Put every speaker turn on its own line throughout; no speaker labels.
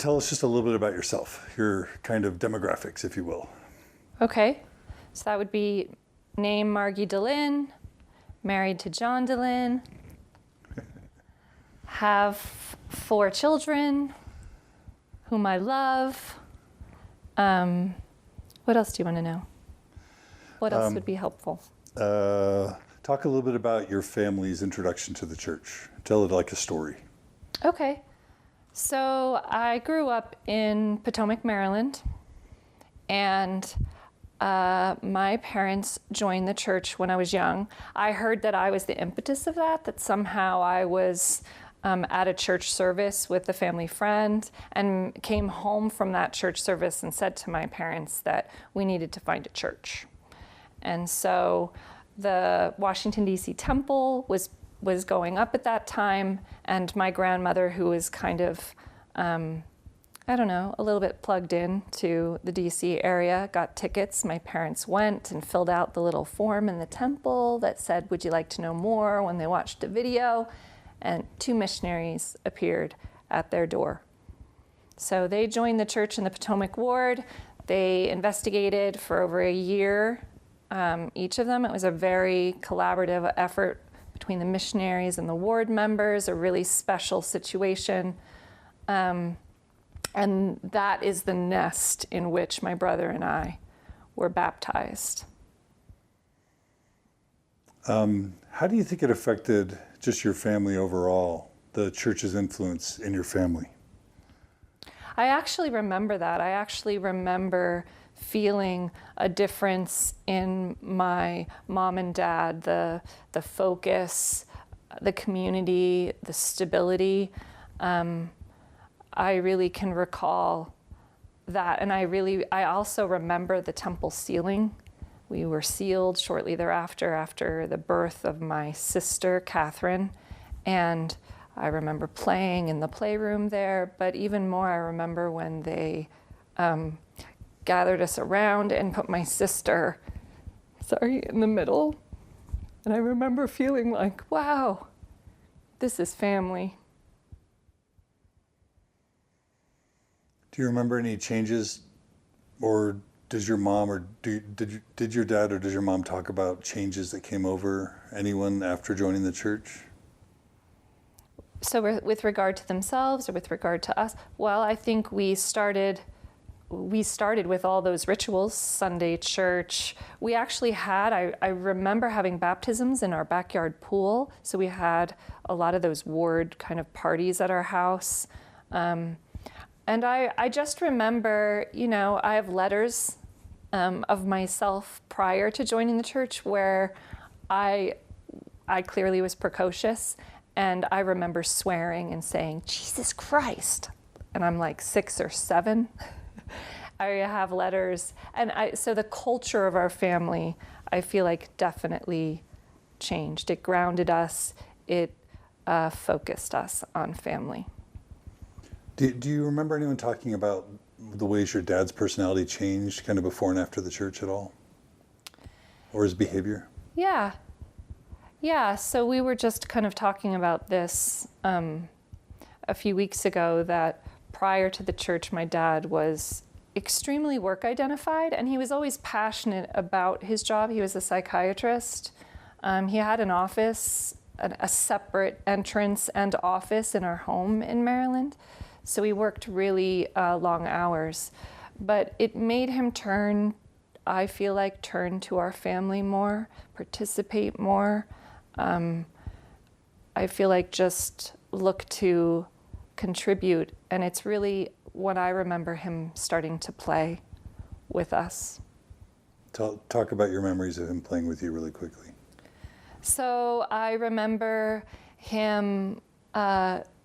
tell us just a little bit about yourself, your kind of demographics, if you will.
Okay, so that would be name Margi Dehlin, married to John Dehlin, have 4 children, whom I love. What else do you want to know? What else would be helpful?
Talk a little bit about your family's introduction to the church. Tell it like a story.
Okay. So I grew up in Potomac, Maryland, and my parents joined the church when I was young. I heard that I was the impetus of that somehow I was at a church service with a family friend and came home from that church service and said to my parents that we needed to find a church. And so the Washington, D.C. temple was going up at that time, and my grandmother, who was kind of, a little bit plugged in to the D.C. area, got tickets. My parents went and filled out the little form in the temple that said, would you like to know more, when they watched a video, and 2 missionaries appeared at their door. So they joined the church in the Potomac Ward. They investigated for over a year, each of them. It was a very collaborative effort between the missionaries and the ward members, a really special situation. And that is the nest in which my brother and I were baptized.
How do you think it affected just your family overall, the church's influence in your family?
I actually remember that. I actually remember feeling a difference in my mom and dad, the focus, the community, the stability. I really can recall that. And I also remember the temple sealing. We were sealed shortly thereafter, after the birth of my sister, Catherine. And I remember playing in the playroom there, but even more, I remember when they gathered us around and put my sister, in the middle. And I remember feeling like, wow, this is family.
Do you remember any changes, or does your mom, or did your dad or does your mom talk about changes that came over anyone after joining the church?
So with regard to themselves or with regard to us? Well, I think we started with all those rituals, Sunday church. We actually had, I remember having baptisms in our backyard pool. So we had a lot of those ward kind of parties at our house. And I just remember, I have letters of myself prior to joining the church where I clearly was precocious. And I remember swearing and saying, Jesus Christ. And I'm like 6 or 7. I have letters. And so the culture of our family, I feel like definitely changed. It grounded us. It focused us on family.
Do you remember anyone talking about the ways your dad's personality changed kind of before and after the church at all? Or his behavior?
Yeah, so we were just kind of talking about this a few weeks ago, that prior to the church, my dad was extremely work identified, and he was always passionate about his job. He was a psychiatrist. He had an office, a separate entrance and office in our home in Maryland. So he worked really long hours. But it made him turn to our family more, participate more. I feel like just look to contribute. And it's really when I remember him starting to play with us.
Talk about your memories of him playing with you really quickly.
So I remember him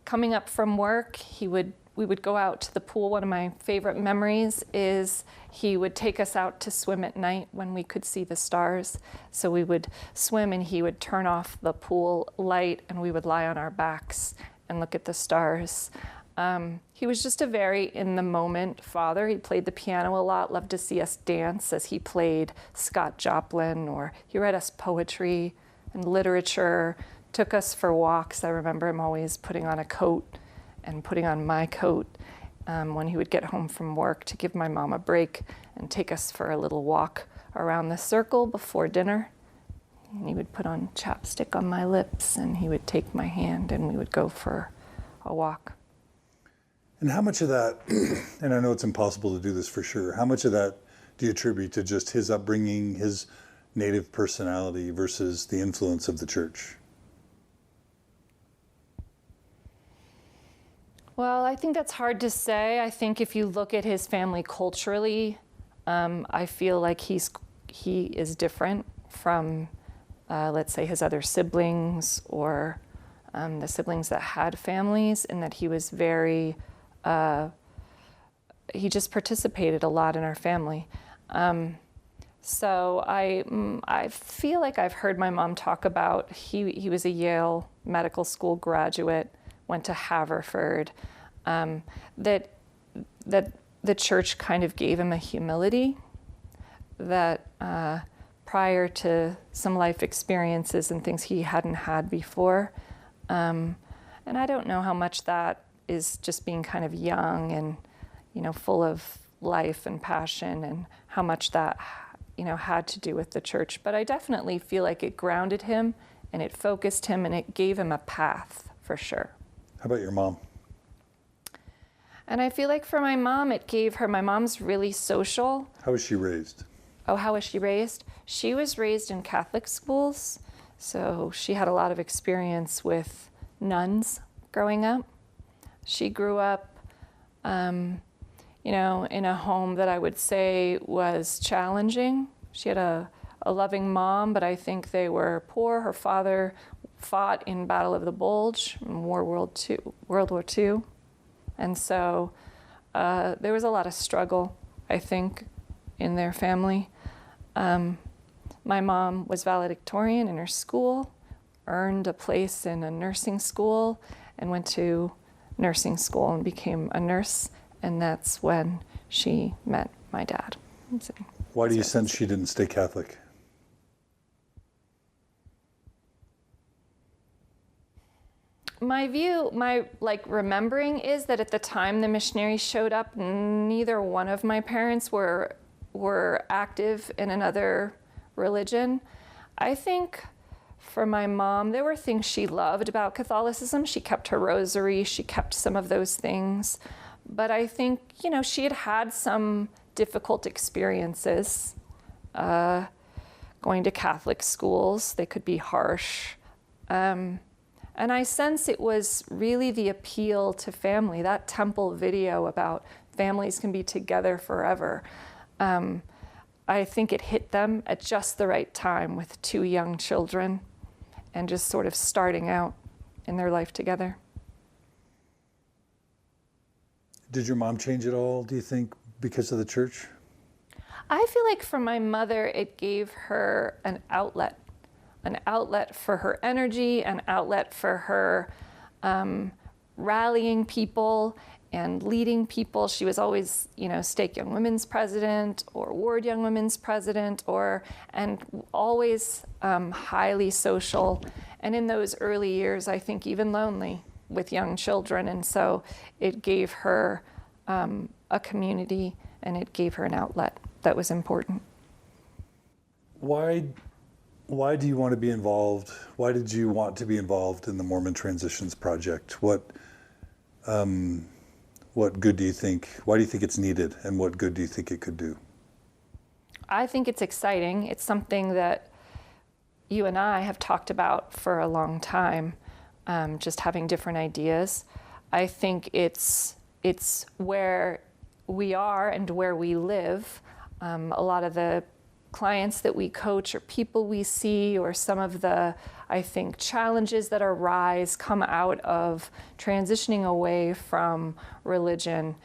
coming up from work. We would go out to the pool. One of my favorite memories is he would take us out to swim at night when we could see the stars. So we would swim and he would turn off the pool light and we would lie on our backs and look at the stars. He was just a very in-the-moment father. He played the piano a lot, loved to see us dance as he played Scott Joplin, or he read us poetry and literature, took us for walks. I remember him always putting on a coat and putting on my coat when he would get home from work to give my mom a break and take us for a little walk around the circle before dinner. And he would put on chapstick on my lips, and he would take my hand, and we would go for a walk.
And how much of that, and I know it's impossible to do this for sure, how much of that do you attribute to just his upbringing, his native personality versus the influence of the church?
Well, I think that's hard to say. I think if you look at his family culturally, I feel like he is different from, let's say, his other siblings or the siblings that had families, in that he was very, he just participated a lot in our family. So I feel like I've heard my mom talk about, he was a Yale medical school graduate, went to Haverford, that the church kind of gave him a humility that prior to some life experiences and things he hadn't had before. And I don't know how much that is just being kind of young and, full of life and passion, and how much that, had to do with the church. But I definitely feel like it grounded him and it focused him and it gave him a path for sure.
How about your mom?
And I feel like for my mom, my mom's really social.
How was she raised?
Oh, how was she raised? She was raised in Catholic schools, so she had a lot of experience with nuns growing up. She grew up, in a home that I would say was challenging. She had a loving mom, but I think they were poor. Her father fought in Battle of the Bulge in World War II. And so there was a lot of struggle, I think, in their family. My mom was valedictorian in her school, earned a place in a nursing school, and went to nursing school and became a nurse. And that's when she met my dad. So,
why do you sense she didn't stay Catholic?
My view, remembering is that at the time the missionaries showed up, neither one of my parents were active in another religion. I think for my mom, there were things she loved about Catholicism. She kept her rosary, she kept some of those things. But I think, she had had some difficult experiences going to Catholic schools. They could be harsh. And I sense it was really the appeal to family, that temple video about families can be together forever. I think it hit them at just the right time with 2 young children and just sort of starting out in their life together.
Did your mom change at all, do you think, because of the church?
I feel like for my mother, it gave her an outlet for her energy, an outlet for her rallying people and leading people. She was always, Stake Young Women's president or Ward Young Women's president, and always highly social. And in those early years, I think even lonely with young children. And so it gave her a community, and it gave her an outlet that was important.
Why do you want to be involved? Why did you want to be involved in the Mormon Transitions project? What good do you think? Why do you think it's needed, and what good do you think it could do?
I think it's exciting. It's something that you and I have talked about for a long time, just having different ideas. I think it's where we are and where we live. A lot of the clients that we coach or people we see, or some of the, I think, challenges that arise come out of transitioning away from religion,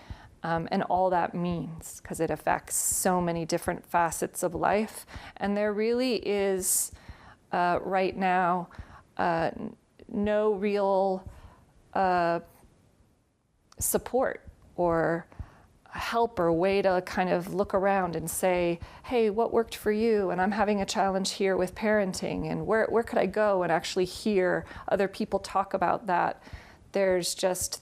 and all that means, because it affects so many different facets of life. And there really is, right now, no real support or help or way to kind of look around and say, hey, what worked for you? And I'm having a challenge here with parenting, and where could I go and actually hear other people talk about that? There's just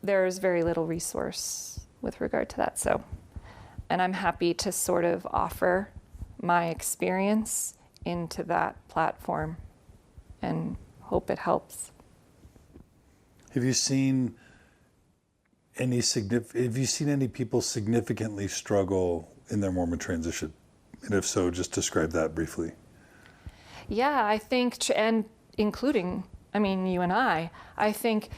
there's very little resource with regard to that. So, and I'm happy to sort of offer my experience into that platform and hope it helps.
Have you seen any people significantly struggle in their Mormon transition? And if so, just describe that briefly.
Yeah, I think, and including, you and I think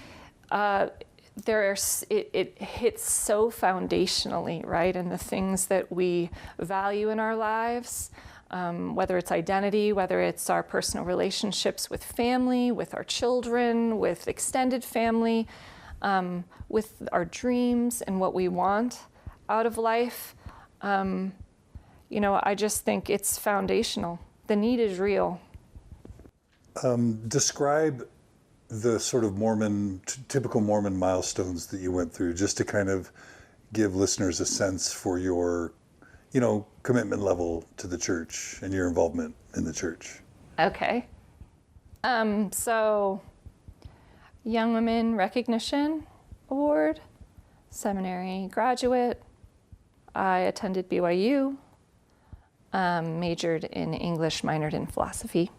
it hits so foundationally, right? And the things that we value in our lives, whether it's identity, whether it's our personal relationships with family, with our children, with extended family, with our dreams and what we want out of life. I just think it's foundational. The need is real.
Describe the sort of typical Mormon milestones that you went through, just to kind of give listeners a sense for your, commitment level to the church and your involvement in the church.
Okay. So, Young Women Recognition Award, seminary graduate. I attended BYU, majored in English, minored in philosophy.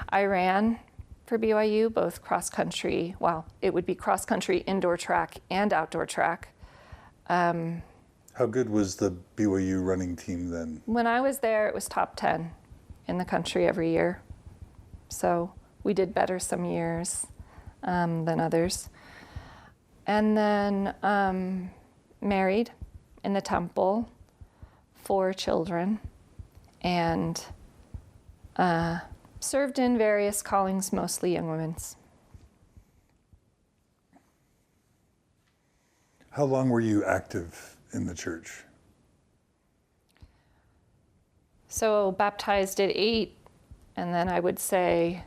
I ran for BYU, both cross-country, it would be cross-country indoor track and outdoor track.
How good was the BYU running team then?
When I was there, it was top 10 in the country every year. So we did better some years than others. And then married in the temple, 4 children, and served in various callings, mostly young women's.
How long were you active in the church?
So baptized at 8, and then I would say,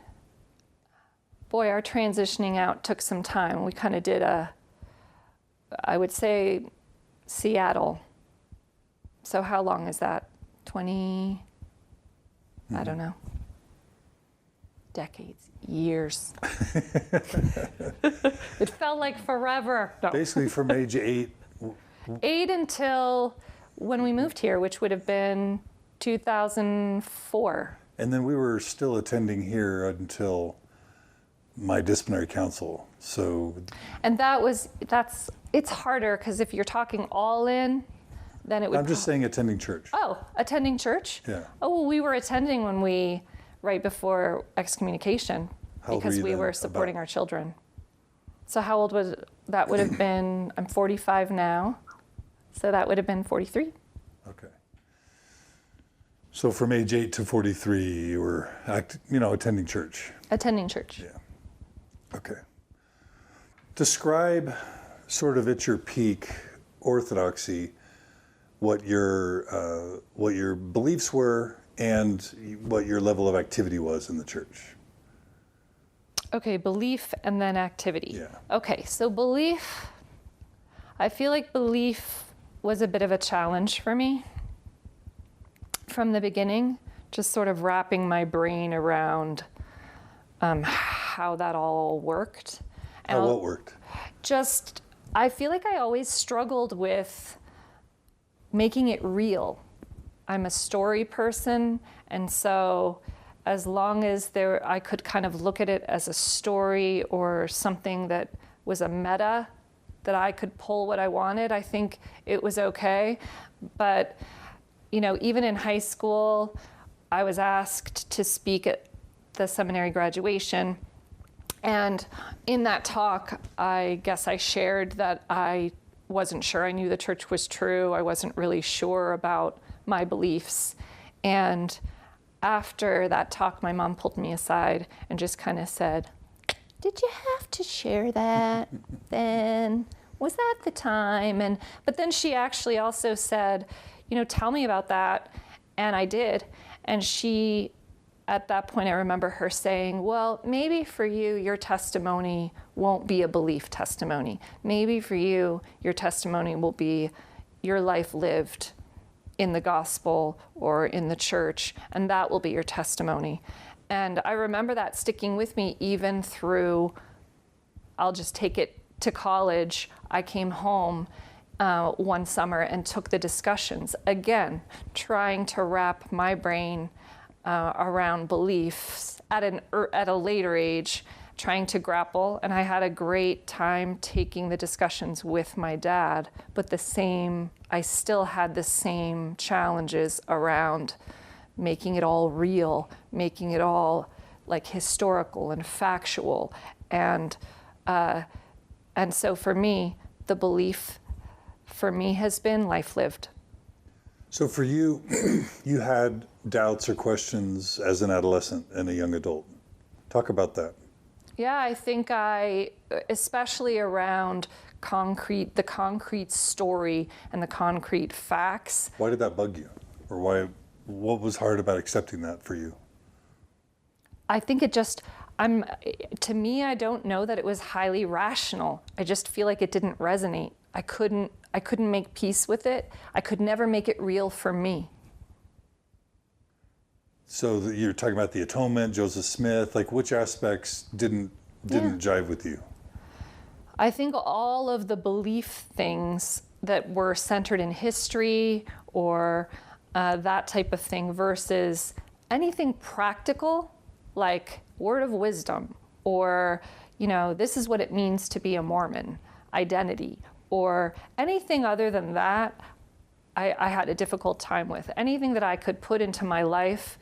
boy, our transitioning out took some time. We kind of did I would say Seattle. So how long is that? 20, I don't know. Decades, years. It felt like forever. No.
Basically from age 8.
8 until when we moved here, which would have been 2004.
And then we were still attending here until my disciplinary council. So. And
it's harder because if you're talking all in, then it would.
I'm just saying attending church.
Oh, attending church?
Yeah.
Oh, well, we were attending right before excommunication because we were supporting our children. So how old was that? Would have been, I'm 45 now, so that would have been 43.
Okay. So from age 8 to 43, you were, attending church.
Attending church.
Yeah. Okay. Describe sort of at your peak orthodoxy what your beliefs were and what your level of activity was in the church.
Okay, belief and then activity.
Yeah.
Okay, so belief, I feel like belief was a bit of a challenge for me from the beginning, just sort of wrapping my brain around how that all worked.
How what worked?
Just, I feel like I always struggled with making it real. I'm a story person, and so as long as I could kind of look at it as a story or something that was a meta, that I could pull what I wanted, I think it was okay. But, even in high school, I was asked to speak at the seminary graduation. And in that talk, I guess I shared that I wasn't sure. I knew the church was true. I wasn't really sure about my beliefs. And after that talk, my mom pulled me aside and just kind of said, "Did you have to share that then? Was that the time?" But then she actually also said, "Tell me about that." And I did. And she, at that point, I remember her saying, "Well, maybe for you, your testimony won't be a belief testimony. Maybe for you, your testimony will be your life lived in the gospel or in the church, and that will be your testimony." And I remember that sticking with me even through, I'll just take it to college, I came home one summer and took the discussions. Again, trying to wrap my brain around beliefs at a later age, trying to grapple. And I had a great time taking the discussions with my dad, but I still had the same challenges around making it all real, making it all like historical and factual. And so for me, the belief for me has been life lived.
So for you, you had doubts or questions as an adolescent and a young adult. Talk about that.
Yeah, I think especially around the concrete story and the concrete facts.
Why did that bug you? Or what was hard about accepting that for you?
I think to me, I don't know that it was highly rational. I just feel like it didn't resonate. I couldn't make peace with it. I could never make it real for me.
So you're talking about the atonement, Joseph Smith, like which aspects didn't jive with you?
I think all of the belief things that were centered in history or that type of thing versus anything practical, like word of wisdom, or, this is what it means to be a Mormon, identity, or anything other than that, I had a difficult time with. Anything that I could put into my life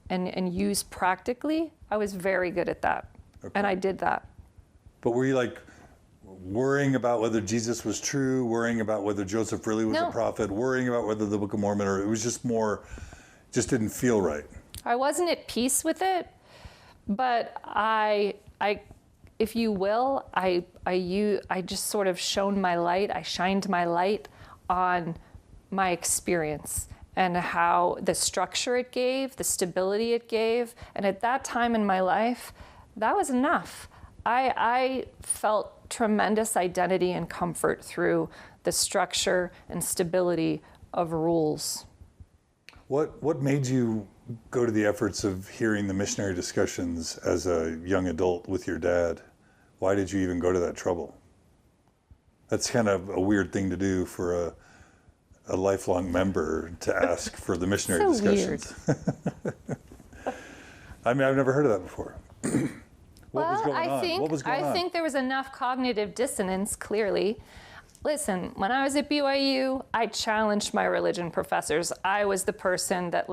and use practically, I was very good at that. Okay. And I did that.
But were you like worrying about whether Jesus was true, worrying about whether Joseph really was a prophet, worrying about whether the Book of Mormon, or it was just didn't feel right?
I wasn't at peace with it, but I if you will, I just sort of shone my light. I shined my light on my experience and how the structure it gave, the stability it gave. And at that time in my life, that was enough. I felt tremendous identity and comfort through the structure and stability of rules.
What made you go to the efforts of hearing the missionary discussions as a young adult with your dad? Why did you even go to that trouble? That's kind of a weird thing to do for a lifelong member to ask for the missionary discussions. I mean, I've never heard of that before. What was going on?
I think there was enough cognitive dissonance, clearly. Listen, when I was at BYU, I challenged my religion professors. I was the person that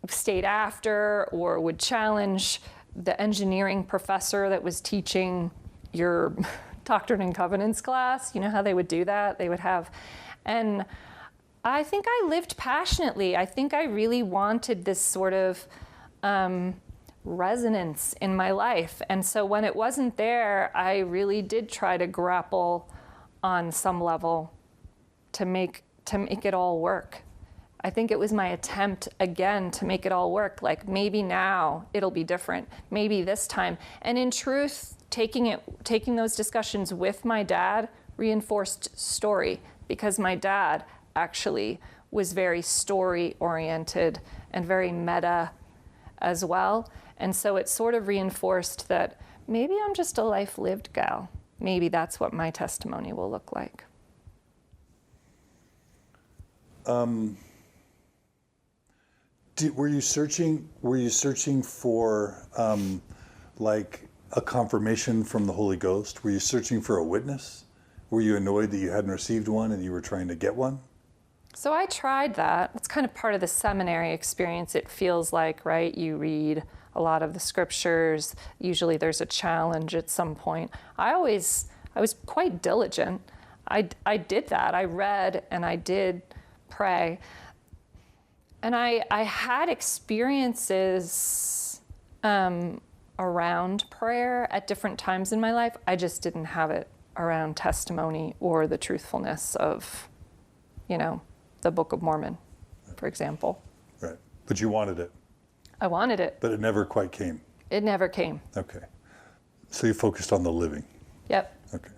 stayed after or would challenge the engineering professor that was teaching your Doctrine and Covenants class. You know how they would do that? They would have, and I think I lived passionately. I think I really wanted this sort of resonance in my life. And so when it wasn't there, I really did try to grapple on some level to make it all work. I think it was my attempt again to make it all work. Like maybe now it'll be different. Maybe this time. And in truth, taking those discussions with my dad reinforced story, because my dad actually was very story oriented and very meta as well. And so it sort of reinforced that maybe I'm just a life lived gal. Maybe that's what my testimony will look like.
Were you searching for like a confirmation from the Holy Ghost? Were you searching for a witness? Were you annoyed that you hadn't received one and you were trying to get one?
So I tried that. It's kind of part of the seminary experience, it feels like, right? You read a lot of the scriptures. Usually there's a challenge at some point. I was quite diligent. I did that. I read and I did pray. And I had experiences around prayer at different times in my life. I just didn't have it around testimony or the truthfulness of, the Book of Mormon, for example.
Right. But you wanted it.
I wanted it.
But it never quite came.
It never came.
Okay. So you focused on the living.
Yep.
Okay.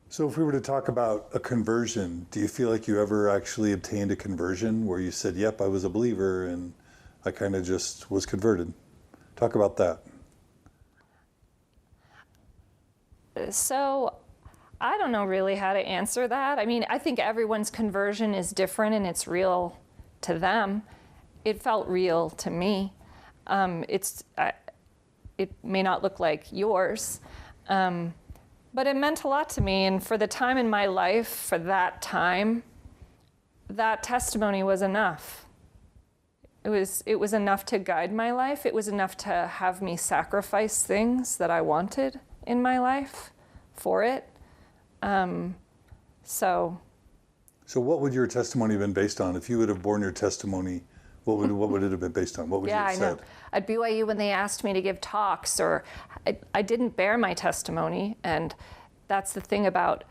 So if we were to talk about a conversion, do you feel like you ever actually obtained a conversion where you said, yep, I was a believer and I kind of just was converted? Talk about that.
So I don't know really how to answer that. I mean, I think everyone's conversion is different and it's real to them. It felt real to me. It may not look like yours, but it meant a lot to me. And for the time in my life, for that time, that testimony was enough. It was enough to guide my life. It was enough to have me sacrifice things that I wanted in my life for it. So
what would your testimony have been based on? If you would have borne your testimony, what would it have been based on? What would you have said?
I know. At BYU, when they asked me to give talks, or I didn't bear my testimony, and that's the thing about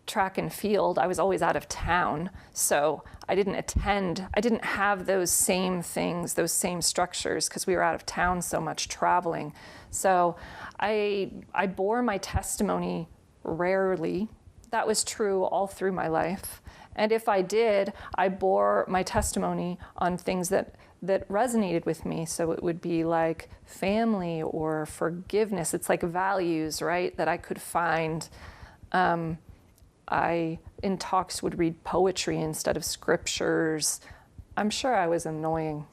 track and field. I was always out of town, so I didn't attend. I didn't have those same things, those same structures, because we were out of town so much traveling. So I bore my testimony rarely. That was true all through my life. And if I did, I bore my testimony on things that resonated with me. So it would be like family or forgiveness. It's like values, right, that I could find. I, in talks, would read poetry instead of scriptures. I'm sure I was annoying,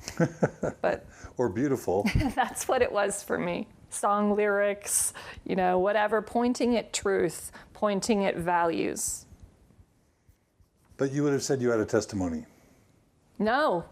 but
or beautiful.
That's what it was for me. Song lyrics, whatever, pointing at truth, pointing at values.
But you would have said you had a testimony.
No,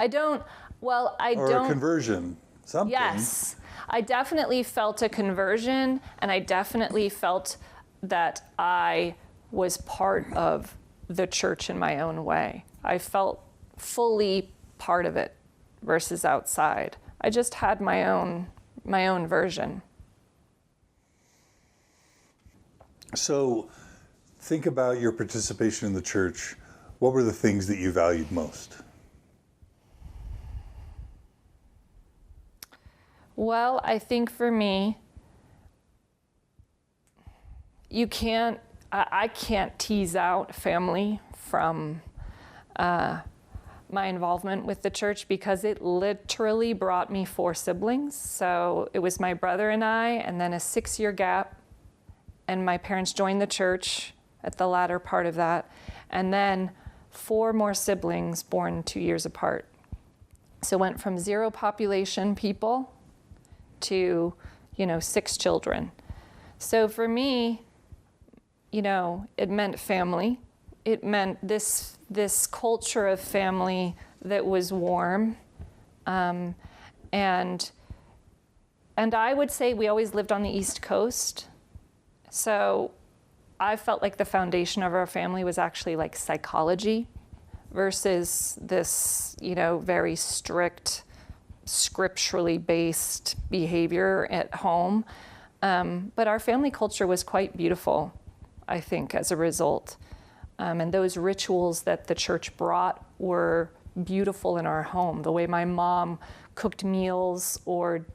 I don't. Well, I don't.
Or a conversion, something.
Yes, I definitely felt a conversion, and I definitely felt that I was part of the church in my own way. I felt fully part of it versus outside. I just had my own version.
So think about your participation in the church. What were the things that you valued most?
Well, I think for me, I can't tease out family from my involvement with the church, because it literally brought me 4 siblings. So it was my brother and I, and then a 6-year gap, and my parents joined the church at the latter part of that, and then 4 more siblings born 2 years apart. So it went from 0 population people to 6 children. So for me, it meant family. It meant this culture of family that was warm, and I would say we always lived on the East Coast. So I felt like the foundation of our family was actually like psychology versus this, very strict, scripturally based behavior at home. But our family culture was quite beautiful, I think, as a result. And those rituals that the church brought were beautiful in our home. The way my mom cooked meals or,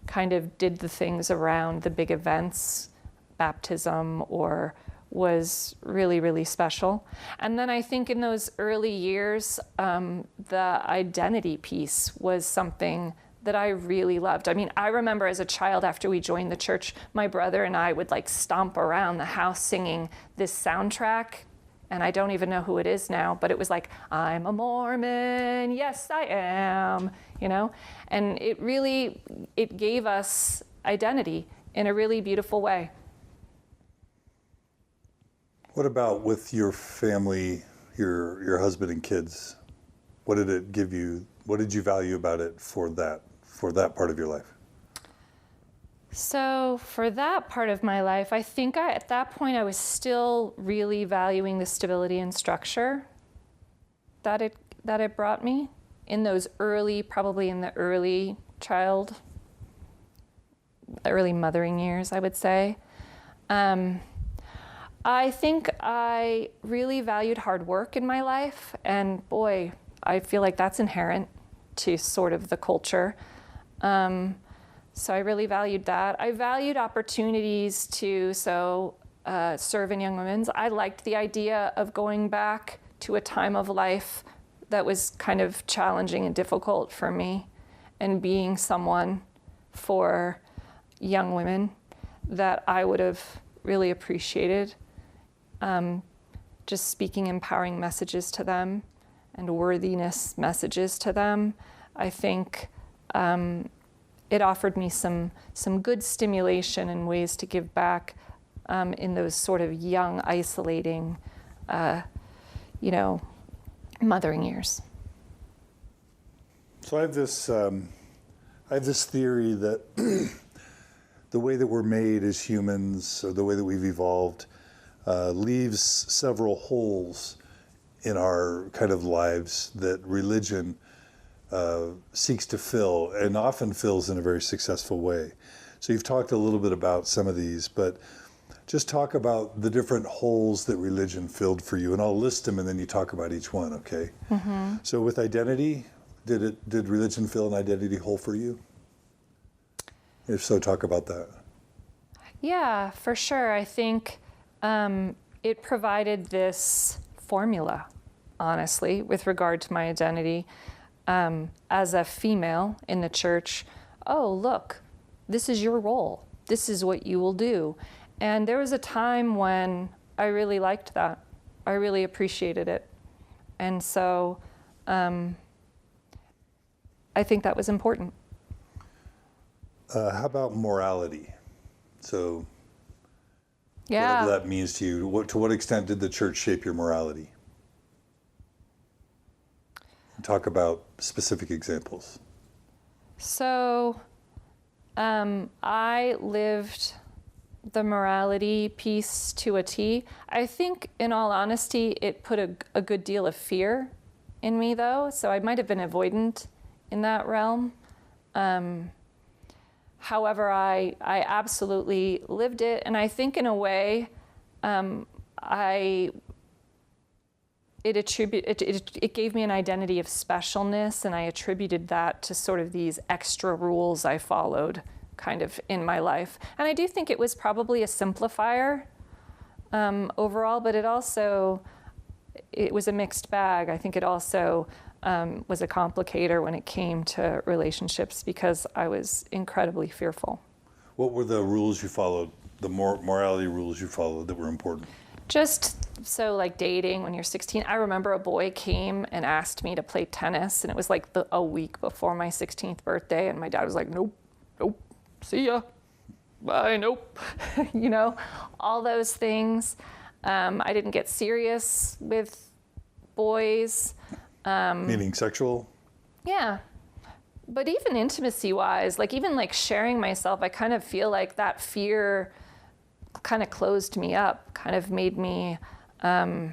kind of did the things around the big events, baptism, or was really, really special. And then I think in those early years, the identity piece was something that I really loved. I mean, I remember as a child after we joined the church, my brother and I would like stomp around the house singing this soundtrack, and I don't even know who it is now, but it was like, I'm a Mormon, yes I am, and it gave us identity in a really beautiful way.
What about with your family, your husband and kids? What did it give you? What did you value about it for that part of your life?
So for that part of my life, I think at that point I was still really valuing the stability and structure that it brought me in those probably in the early mothering years, I would say. I think I really valued hard work in my life, and boy, I feel like that's inherent to sort of the culture. So I really valued that. I valued opportunities to serve in Young Women's. I liked the idea of going back to a time of life that was kind of challenging and difficult for me, and being someone for young women that I would have really appreciated. Just speaking empowering messages to them and worthiness messages to them. I think it offered me some good stimulation and ways to give back in those sort of young, isolating, mothering years.
So I have this theory that the way that we're made as humans, or the way that we've evolved, leaves several holes in our kind of lives that religion seeks to fill, and often fills in a very successful way. So you've talked a little bit about some of these, but just talk about the different holes that religion filled for you, and I'll list them and then you talk about each one, okay? Mm-hmm. So with identity, did religion fill an identity hole for you? If so, talk about that.
Yeah, for sure. I think it provided this formula, honestly, with regard to my identity. As a female in the church, oh, look, this is your role. This is what you will do. And there was a time when I really liked that. I really appreciated it. And so I think that was important.
How about morality? So
yeah.
whatever that means to you, to what extent did the church shape your morality? Talk about specific examples.
So I lived the morality piece to a T. I think, in all honesty, it put a good deal of fear in me, though, so I might have been avoidant in that realm. However, I absolutely lived it, and I think in a way, it gave me an identity of specialness, and I attributed that to sort of these extra rules I followed kind of in my life. And I do think it was probably a simplifier overall, but it was a mixed bag. I think it also was a complicator when it came to relationships because I was incredibly fearful.
What were the rules you followed, the morality rules you followed that were important?
Just so like dating when you're 16, I remember a boy came and asked me to play tennis, and it was like a week before my 16th birthday, and my dad was like, nope, see ya, bye, nope. All those things. I didn't get serious with boys.
Meaning sexual?
Yeah. But even intimacy-wise, even sharing myself, I kind of feel like that fear kind of closed me up, kind of made me, I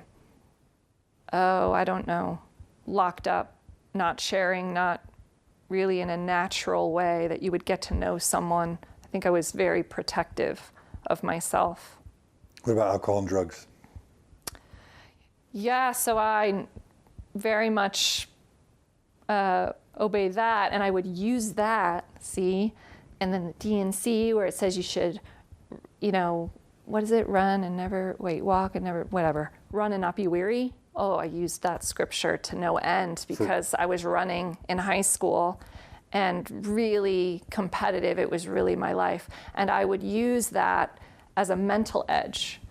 don't know, locked up, not sharing, not really in a natural way that you would get to know someone. I think I was very protective of myself.
What about alcohol and drugs?
Yeah, so I very much obey that, and I would use that, see, and then the D&C where it says you should, what is it? Walk and never, whatever. Run and not be weary. Oh, I used that scripture to no end because I was running in high school and really competitive. It was really my life. And I would use that as a mental edge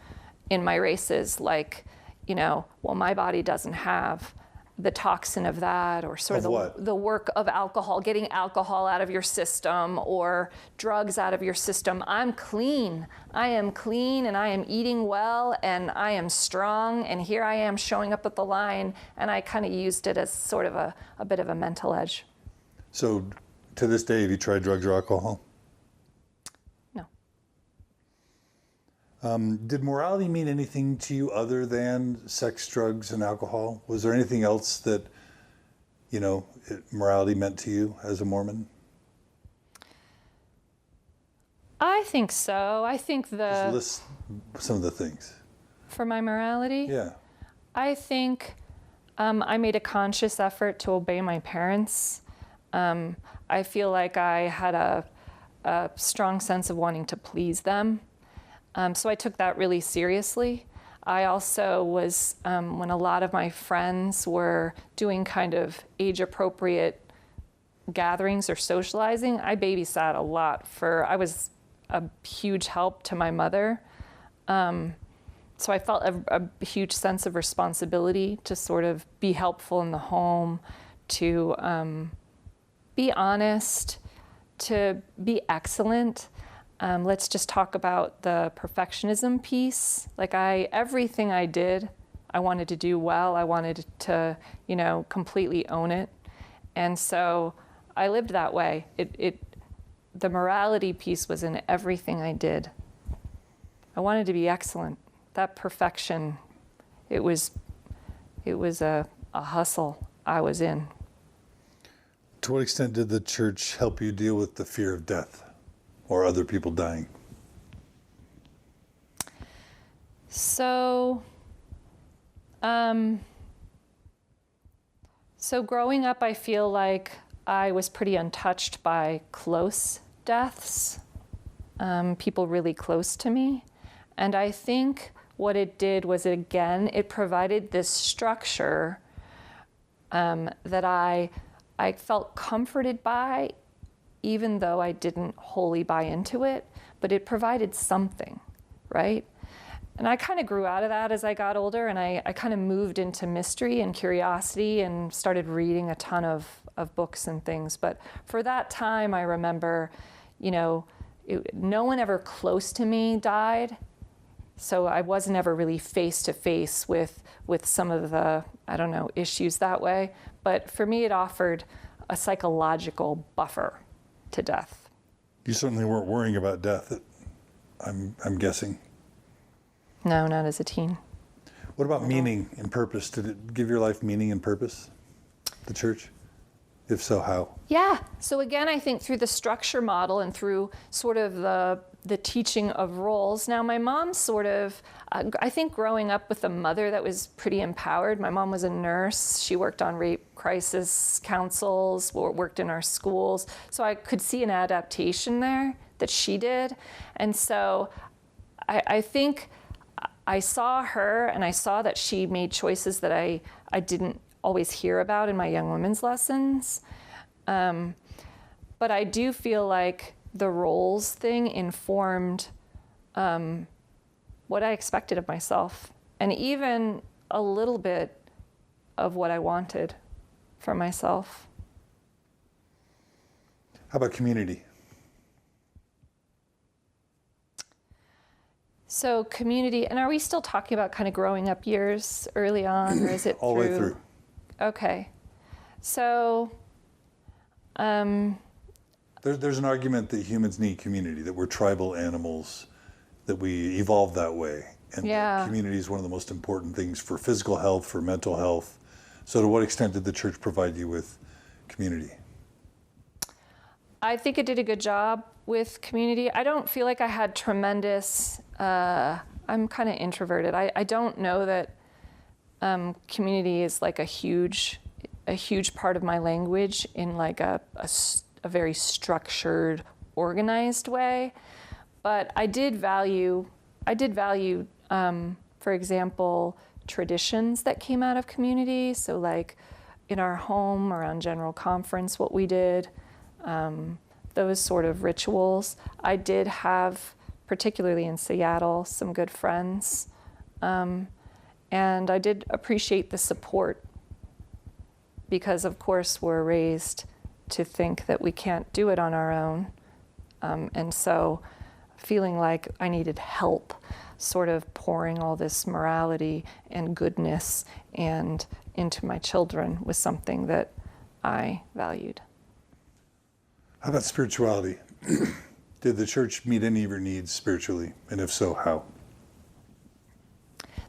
in my races, my body doesn't have the toxin of that, or sort of the work of alcohol, getting alcohol out of your system or drugs out of your system. I'm clean. I am clean, and I am eating well, and I am strong, and here I am showing up at the line, and I kind of used it as sort of a bit of a mental edge.
So to this day, have you tried drugs or alcohol?
No.
Did morality mean anything to you other than sex, drugs, and alcohol? Was there anything else that, morality meant to you as a Mormon?
I think so. I think
Just list some of the things.
For my morality?
Yeah.
I think I made a conscious effort to obey my parents. I feel like I had a strong sense of wanting to please them. So I took that really seriously. I also was, when a lot of my friends were doing kind of age-appropriate gatherings or socializing, I babysat a lot I was a huge help to my mother. So I felt a huge sense of responsibility to sort of be helpful in the home, to be honest, to be excellent. Let's just talk about the perfectionism piece. Like everything I did, I wanted to do well. I wanted to, completely own it. And so I lived that way. The morality piece was in everything I did. I wanted to be excellent. That perfection, it was a hustle I was in.
To what extent did the church help you deal with the fear of death or other people dying?
So growing up, I feel like I was pretty untouched by close deaths, people really close to me. And I think what it did was, again, it provided this structure that I felt comforted by, even though I didn't wholly buy into it, but it provided something, right? And I kind of grew out of that as I got older, and I kind of moved into mystery and curiosity and started reading a ton of books and things. But for that time, I remember, no one ever close to me died. So I wasn't ever really face to face with some of the, issues that way. But for me, it offered a psychological buffer to death.
You certainly weren't worrying about death, I'm guessing.
No, not as a teen.
What about meaning and purpose? Did it give your life meaning and purpose, the church? If so, how?
Yeah. So again, I think through the structure model and through sort of the teaching of roles. Now, my mom sort of, I think growing up with a mother that was pretty empowered. My mom was a nurse. She worked on rape crisis councils, worked in our schools. So I could see an adaptation there that she did. And so I think I saw her, and I saw that she made choices that I didn't always hear about in my young women's lessons. But I do feel like the roles thing informed what I expected of myself, and even a little bit of what I wanted for myself.
How about community?
So community, and are we still talking about kind of growing up years early on, or is it
all the way through?
Okay. So
there's an argument that humans need community, that we're tribal animals, that we evolved that way. And that community is one of the most important things for physical health, for mental health. So to what extent did the church provide you with community?
I think it did a good job with community. I don't feel like I had tremendous, I'm kind of introverted. I don't know that community is like a huge part of my language in like a very structured, organized way. But I did value, for example, traditions that came out of community. So like in our home around General Conference, what we did, those sort of rituals. I did have, particularly in Seattle, some good friends. And I did appreciate the support because, of course, we're raised to think that we can't do it on our own. And so feeling like I needed help, sort of pouring all this morality and goodness and into my children was something that I valued.
How about spirituality? Did the church meet any of your needs spiritually? And if so, how?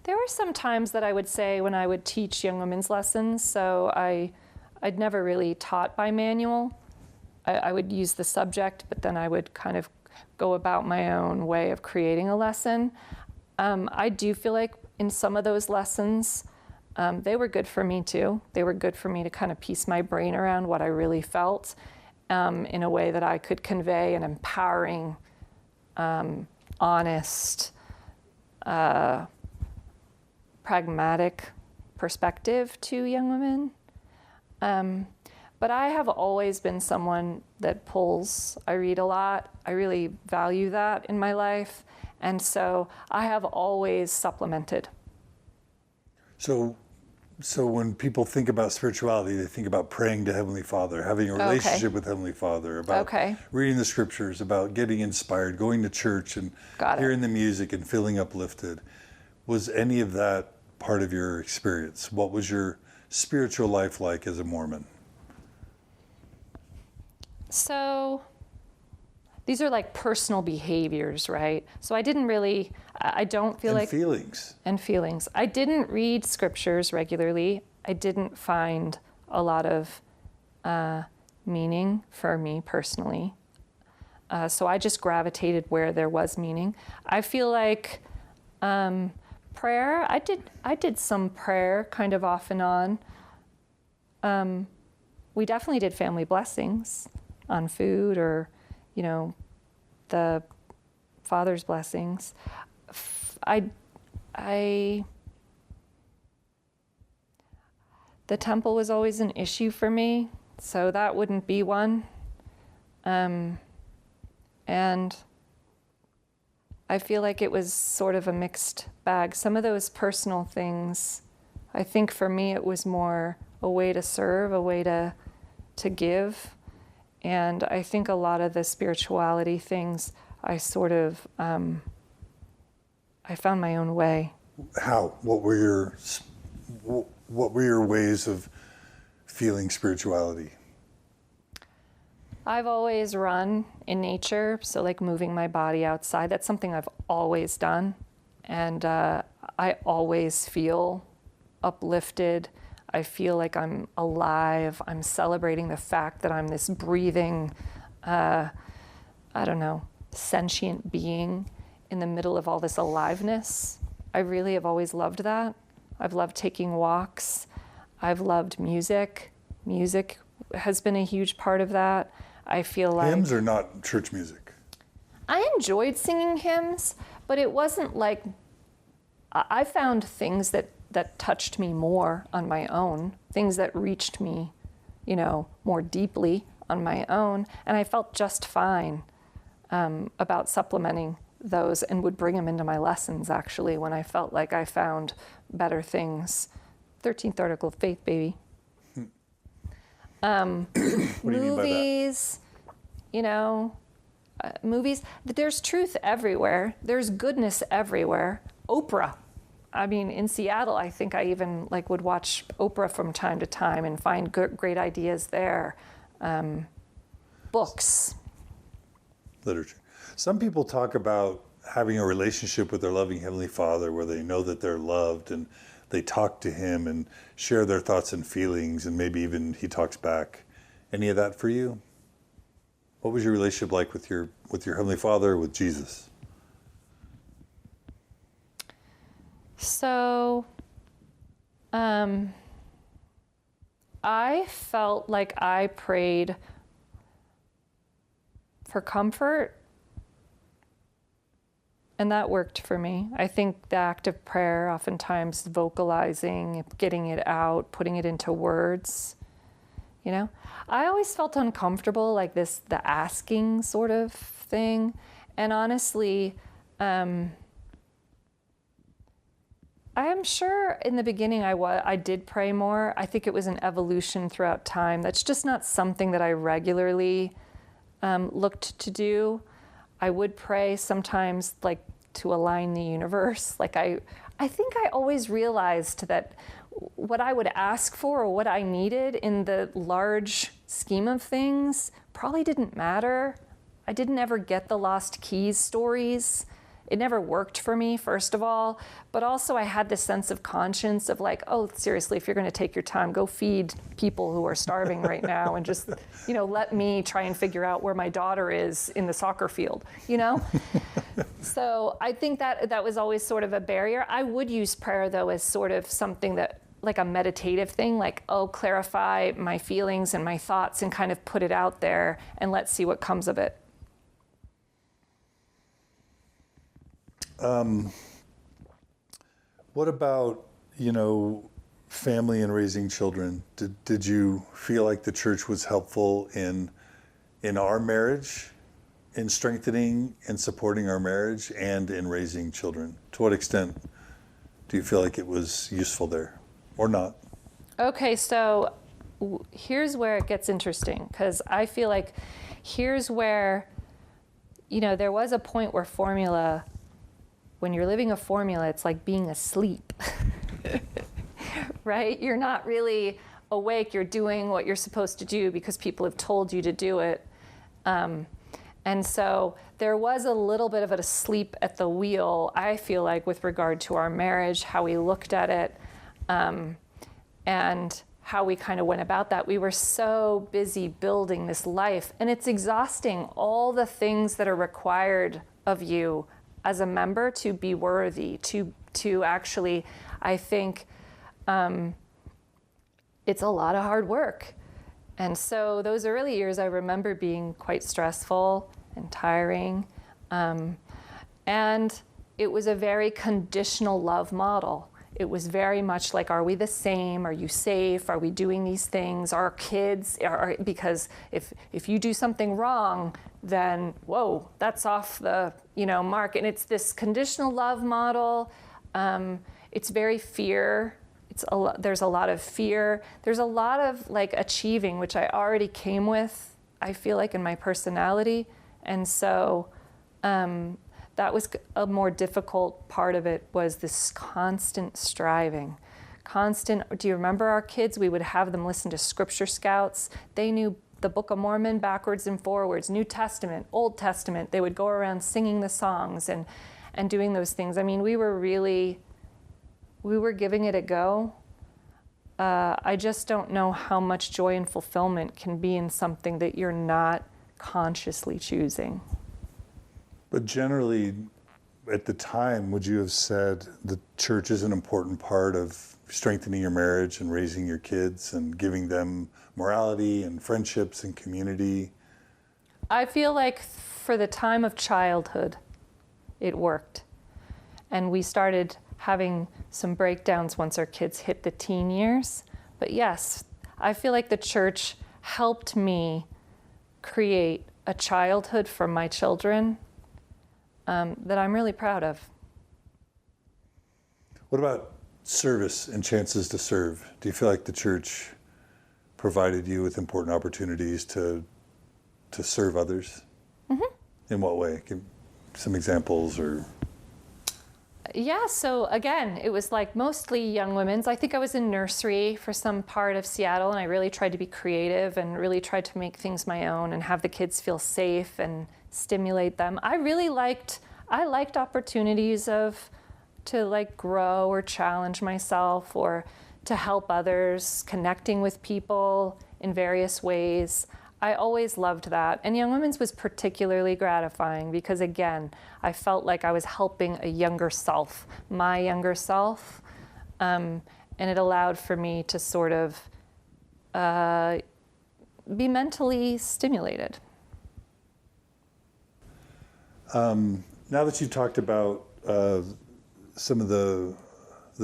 There were some times that I would say when I would teach young women's lessons, so I'd never really taught by manual. I would use the subject, but then I would kind of go about my own way of creating a lesson. I do feel like in some of those lessons, they were good for me too. They were good for me to kind of piece my brain around what I really felt in a way that I could convey an empowering, honest, pragmatic perspective to young women. But I have always been someone that pulls. I read a lot. I really value that in my life. And so I have always supplemented.
So when people think about spirituality, they think about praying to Heavenly Father, having a relationship with Heavenly Father, about reading the scriptures, about getting inspired, going to church and hearing the music and feeling uplifted. Was any of that part of your experience? What was your spiritual life like as a Mormon?
So these are like personal behaviors, right? So I didn't really, I don't feel like...
feelings.
And feelings. I didn't read scriptures regularly. I didn't find a lot of meaning for me personally. So I just gravitated where there was meaning. I feel like prayer, I did some prayer kind of off and on. We definitely did family blessings on food, or, you know, the Father's blessings. The temple was always an issue for me, so that wouldn't be one. And I feel like it was sort of a mixed bag. Some of those personal things, I think for me it was more a way to serve, a way to give. And I think a lot of the spirituality things, I sort of, I found my own way.
How? What were your ways of feeling spirituality?
I've always run in nature, so like moving my body outside. That's something I've always done. And I always feel uplifted. I feel like I'm alive. I'm celebrating the fact that I'm this breathing, sentient being in the middle of all this aliveness. I really have always loved that. I've loved taking walks. I've loved music. Music has been a huge part of that. I feel like...
Hymns are not church music.
I enjoyed singing hymns, but it wasn't like... I found things that touched me more on my own, things that reached me, more deeply on my own, and I felt just fine about supplementing those, and would bring them into my lessons, actually, when I felt like I found better things. 13th article of faith, baby.
What do you mean by that?
Movies, there's truth everywhere. There's goodness everywhere. Oprah. I mean, in Seattle, I think I even would watch Oprah from time to time and find great ideas there. Books.
Literature. Some people talk about having a relationship with their loving Heavenly Father where they know that they're loved and they talk to Him and share their thoughts and feelings, and maybe even He talks back. Any of that for you? What was your relationship like with your Heavenly Father, with Jesus?
So, I felt like I prayed for comfort, and that worked for me. I think the act of prayer, oftentimes vocalizing, getting it out, putting it into words, I always felt uncomfortable, like the asking sort of thing. And honestly, I am sure in the beginning I did pray more. I think it was an evolution throughout time. That's just not something that I regularly looked to do. I would pray sometimes to align the universe. I think I always realized that what I would ask for or what I needed in the large scheme of things probably didn't matter. I didn't ever get the lost keys stories. It never worked for me, first of all, but also I had this sense of conscience of oh, seriously, if you're going to take your time, go feed people who are starving right now, and just, let me try and figure out where my daughter is in the soccer field, So I think that was always sort of a barrier. I would use prayer, though, as sort of something that, like a meditative thing, clarify my feelings and my thoughts and kind of put it out there and let's see what comes of it.
What about, family and raising children, did you feel like the church was helpful in our marriage, in strengthening and supporting our marriage, and in raising children? To what extent do you feel like it was useful there, or not?
Okay, so here's where it gets interesting, because I feel like here's where, there was a point where when you're living a formula, it's like being asleep, right? You're not really awake. You're doing what you're supposed to do because people have told you to do it. And so there was a little bit of a sleep at the wheel, I feel like, with regard to our marriage, how we looked at it, and how we kind of went about that. We were so busy building this life, and it's exhausting, all the things that are required of you as a member to be worthy, to actually, I think, it's a lot of hard work. And so those early years I remember being quite stressful and tiring. And it was a very conditional love model. It was very much like, are we the same? Are you safe? Are we doing these things? Our kids, because if you do something wrong, then, whoa, that's off the mark. And it's this conditional love model. It's very fear. There's a lot of fear. There's a lot of achieving, which I already came with, I feel like, in my personality. And so that was a more difficult part of it, was this constant striving. Do you remember our kids? We would have them listen to scripture scouts. They knew the Book of Mormon backwards and forwards, New Testament, Old Testament. They would go around singing the songs and doing those things. I mean, we were giving it a go. I just don't know how much joy and fulfillment can be in something that you're not consciously choosing.
But generally, at the time, would you have said the church is an important part of strengthening your marriage and raising your kids and giving them morality and friendships and community?
I feel like for the time of childhood, it worked. And we started having some breakdowns once our kids hit the teen years. But yes, I feel like the church helped me create a childhood for my children that I'm really proud of.
What about service and chances to serve? Do you feel like the church provided you with important opportunities to serve others? Mm-hmm. In what way? Give some examples or...
Yeah, so again, it was mostly young women's. I think I was in nursery for some part of Seattle, and I really tried to be creative and really tried to make things my own and have the kids feel safe and stimulate them. I liked opportunities to grow or challenge myself or to help others, connecting with people in various ways. I always loved that. And Young Women's was particularly gratifying because, again, I felt like I was helping a younger self, my younger self, and it allowed for me to sort of be mentally stimulated.
Now that you've talked about some of the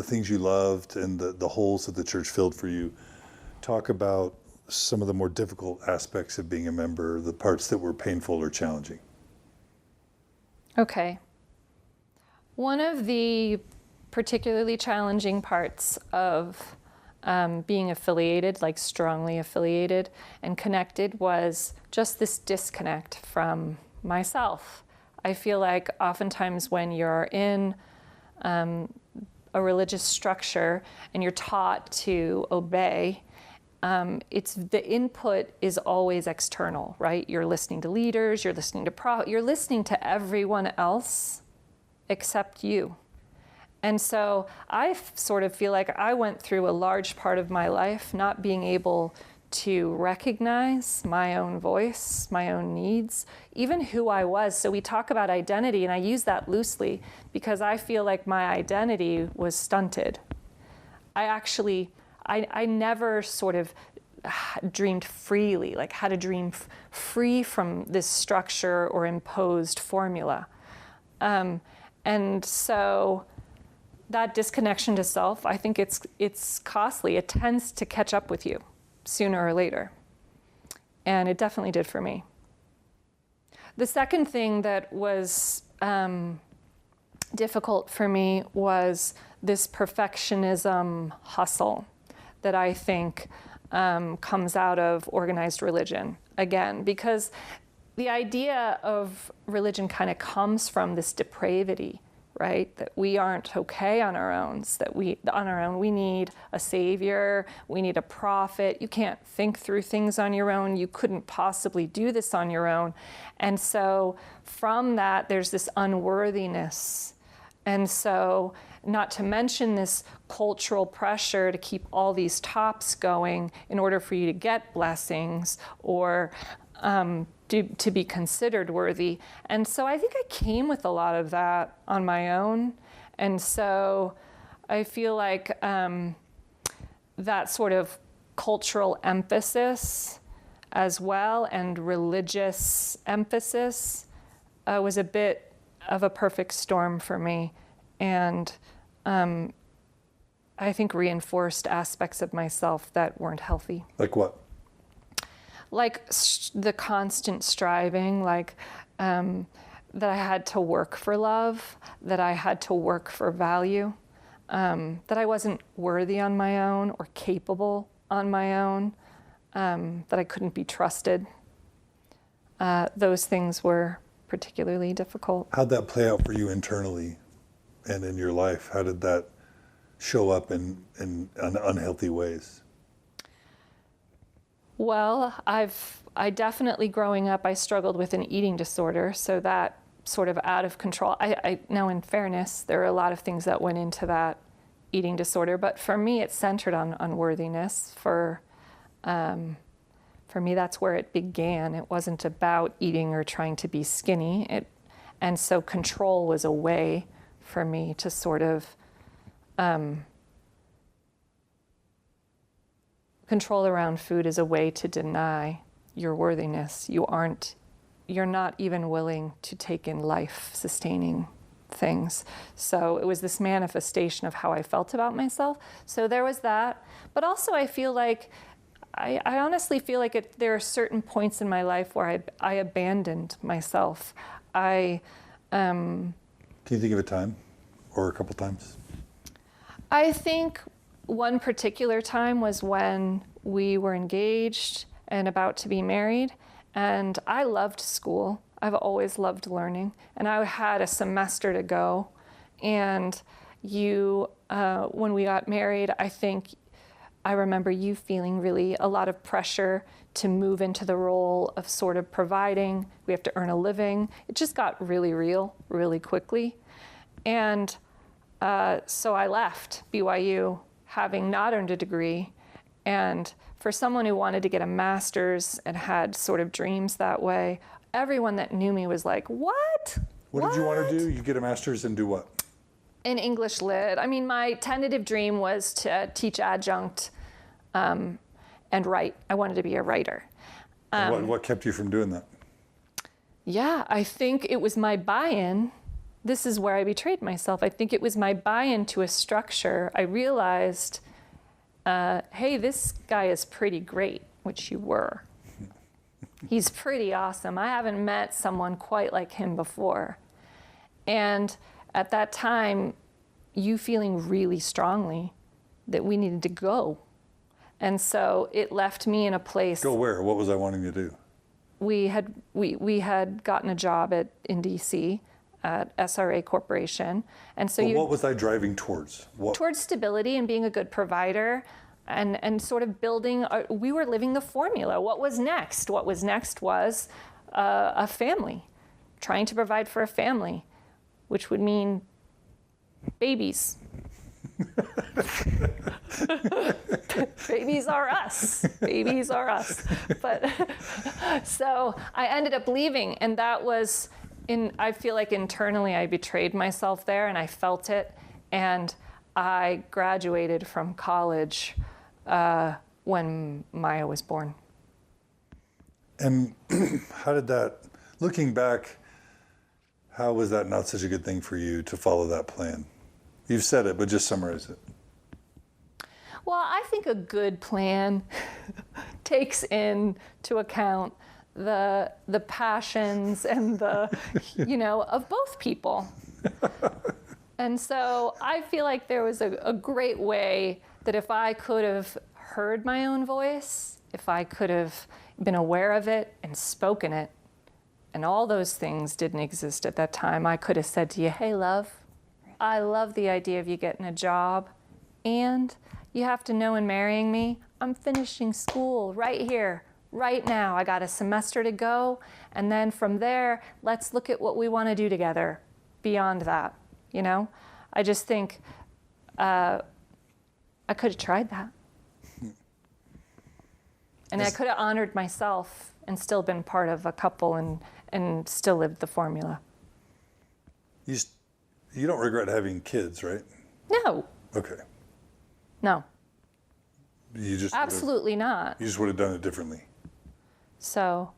things you loved and the holes that the church filled for you, talk about some of the more difficult aspects of being a member, the parts that were painful or challenging.
Okay. One of the particularly challenging parts of being affiliated, strongly affiliated and connected, was just this disconnect from myself. I feel like oftentimes when you're in a religious structure and you're taught to obey, the input is always external, right? You're listening to leaders, you're listening to you're listening to everyone else except you. And so I sort of feel like I went through a large part of my life not being able to recognize my own voice, my own needs, even who I was. So we talk about identity, and I use that loosely because I feel like my identity was stunted. I never sort of dreamed freely, how to dream free from this structure or imposed formula. And so that disconnection to self, I think it's costly. It tends to catch up with you sooner or later. And it definitely did for me. The second thing that was difficult for me was this perfectionism hustle that I think comes out of organized religion, again, because the idea of religion kind of comes from this depravity, right? That we aren't okay on our own, that we need a savior, we need a prophet. You can't think through things on your own. You couldn't possibly do this on your own. And so from that, there's this unworthiness. And so, not to mention this cultural pressure to keep all these tops going in order for you to get blessings or to be considered worthy. And so I think I came with a lot of that on my own. And so I feel like that sort of cultural emphasis as well and religious emphasis was a bit of a perfect storm for me. And I think reinforced aspects of myself that weren't healthy.
Like what?
Like the constant striving, like that I had to work for love, that I had to work for value, that I wasn't worthy on my own or capable on my own, that I couldn't be trusted. Those things were particularly difficult.
How'd that play out for you internally and in your life? How did that show up in unhealthy ways?
Well, I definitely growing up, I struggled with an eating disorder, so that sort of out of control. I now, in fairness, there are a lot of things that went into that eating disorder, but for me, it's centered on unworthiness. For me, that's where it began. It wasn't about eating or trying to be skinny. And so control was a way for me to sort of control around food is a way to deny your worthiness. You're not even willing to take in life-sustaining things. So it was this manifestation of how I felt about myself. So there was that. But also I feel like, I honestly feel like there are certain points in my life where I abandoned myself. Can
you think of a time or a couple times?
I think one particular time was when we were engaged and about to be married, and I loved school. I've always loved learning, and I had a semester to go. And when we got married, I remember you feeling really a lot of pressure to move into the role of sort of providing. We have to earn a living. It just got really real really quickly. And so I left BYU having not earned a degree. And for someone who wanted to get a master's and had sort of dreams that way, everyone that knew me was like, what?
What did you want to do? You get a master's and do what?
In English Lit. I mean, my tentative dream was to teach adjunct and write. I wanted to be a writer.
What kept you from doing that?
Yeah, I think it was my buy-in. This is where I betrayed myself. I think it was my buy-in to a structure. I realized, hey, this guy is pretty great, which you were. He's pretty awesome. I haven't met someone quite like him before. And at that time, you feeling really strongly that we needed to go. And so it left me in a place.
Go where? What was I wanting to do?
We had gotten a job in DC at SRA Corporation. And so
what was I driving towards?
Towards stability and being a good provider and sort of building, we were living the formula. What was next? What was next was a family, trying to provide for a family, which would mean babies. Babies are us. Babies are us. But so I ended up leaving, and that was I feel like internally I betrayed myself there, and I felt it. And I graduated from college when Maya was born.
And how did that, looking back, how was that not such a good thing for you to follow that plan? You've said it, but just summarize it.
Well, I think a good plan takes into account the passions and the, of both people. And so I feel like there was a great way that if I could have heard my own voice, if I could have been aware of it and spoken it, and all those things didn't exist at that time, I could have said to you, hey, love, I love the idea of you getting a job, and you have to know in marrying me, I'm finishing school right here, right now. I got a semester to go, and then from there, let's look at what we want to do together beyond that, I just think I could have tried that. And I could have honored myself and still been part of a couple and still lived the formula.
You don't regret having kids, right?
No.
Okay.
No.
You just
absolutely not.
You just would have done it differently. So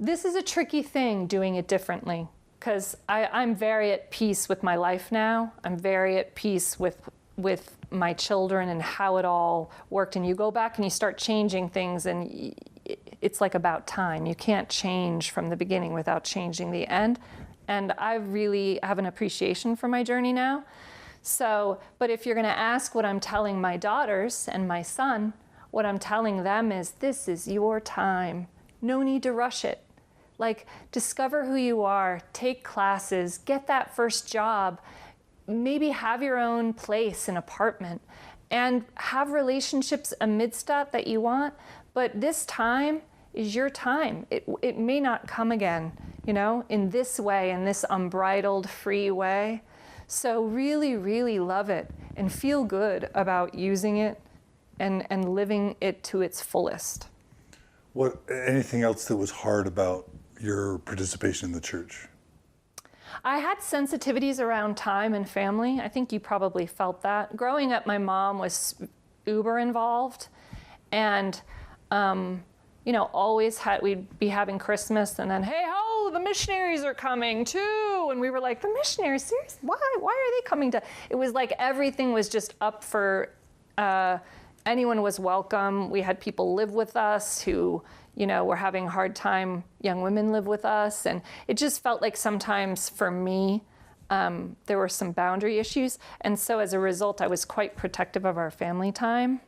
this is a tricky thing, doing it differently, because I'm very at peace with my life now. I'm very at peace with my children and how it all worked. And you go back and you start changing things, and it's like about time. You can't change from the beginning without changing the end. And I really have an appreciation for my journey now. So, but if you're going to ask what I'm telling my daughters and my son, what I'm telling them is, this is your time. No need to rush it. Like, discover who you are, take classes, get that first job, maybe have your own place, an apartment, and have relationships amidst that you want. But this time is your time. It may not come again, in this way, in this unbridled, free way. So really, really love it and feel good about using it and living it to its fullest.
Anything else that was hard about your participation in the church?
I had sensitivities around time and family. I think you probably felt that. Growing up, my mom was uber involved, and we'd be having Christmas, and then, hey ho, the missionaries are coming too, and we were like, the missionaries, seriously, why are they coming to? It was like everything was just up for, anyone was welcome. We had people live with us who, were having a hard time. Young women live with us, and it just felt like sometimes for me, there were some boundary issues, and so as a result, I was quite protective of our family time.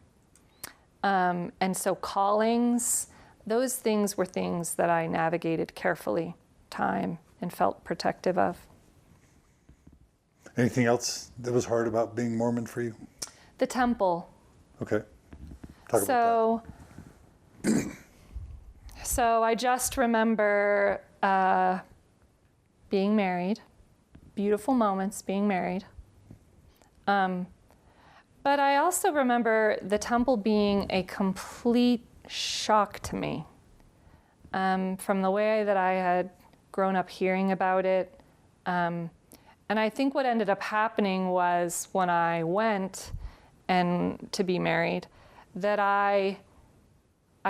And so callings, those things were things that I navigated carefully, time, and felt protective of.
Anything else that was hard about being Mormon for you?
The temple.
Okay. Talk about that.
So I just remember being married, beautiful moments being married. But I also remember the temple being a complete shock to me, from the way that I had grown up hearing about it. And I think what ended up happening was when I went and to be married, that I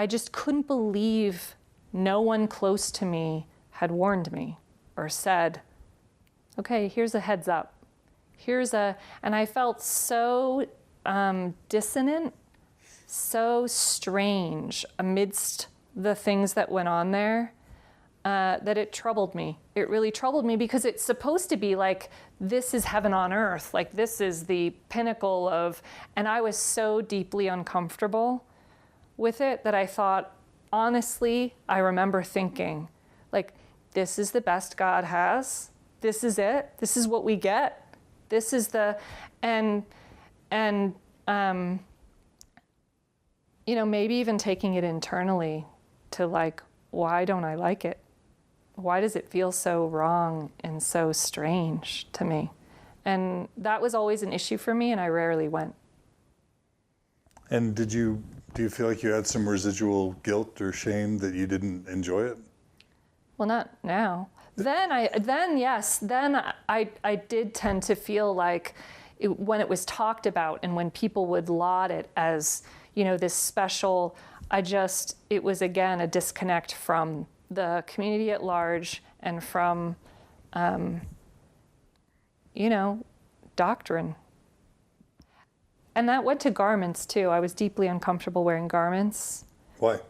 just couldn't believe no one close to me had warned me or said, okay, here's a heads up. And I felt so dissonant, so strange amidst the things that went on there, that it troubled me. It really troubled me, because it's supposed to be like, this is heaven on earth, like this is the pinnacle of, and I was so deeply uncomfortable with it that I thought, honestly, I remember thinking, like, this is the best God has. This is it. This is what we get. This is the, maybe even taking it internally to like, why don't I like it? Why does it feel so wrong and so strange to me? And that was always an issue for me, and I rarely went.
And do you feel like you had some residual guilt or shame that you didn't enjoy it?
Well, not now. Then I did tend to feel like when it was talked about and when people would laud it as, this special, it was again a disconnect from the community at large and from, doctrine. And that went to garments too. I was deeply uncomfortable wearing garments.
Why?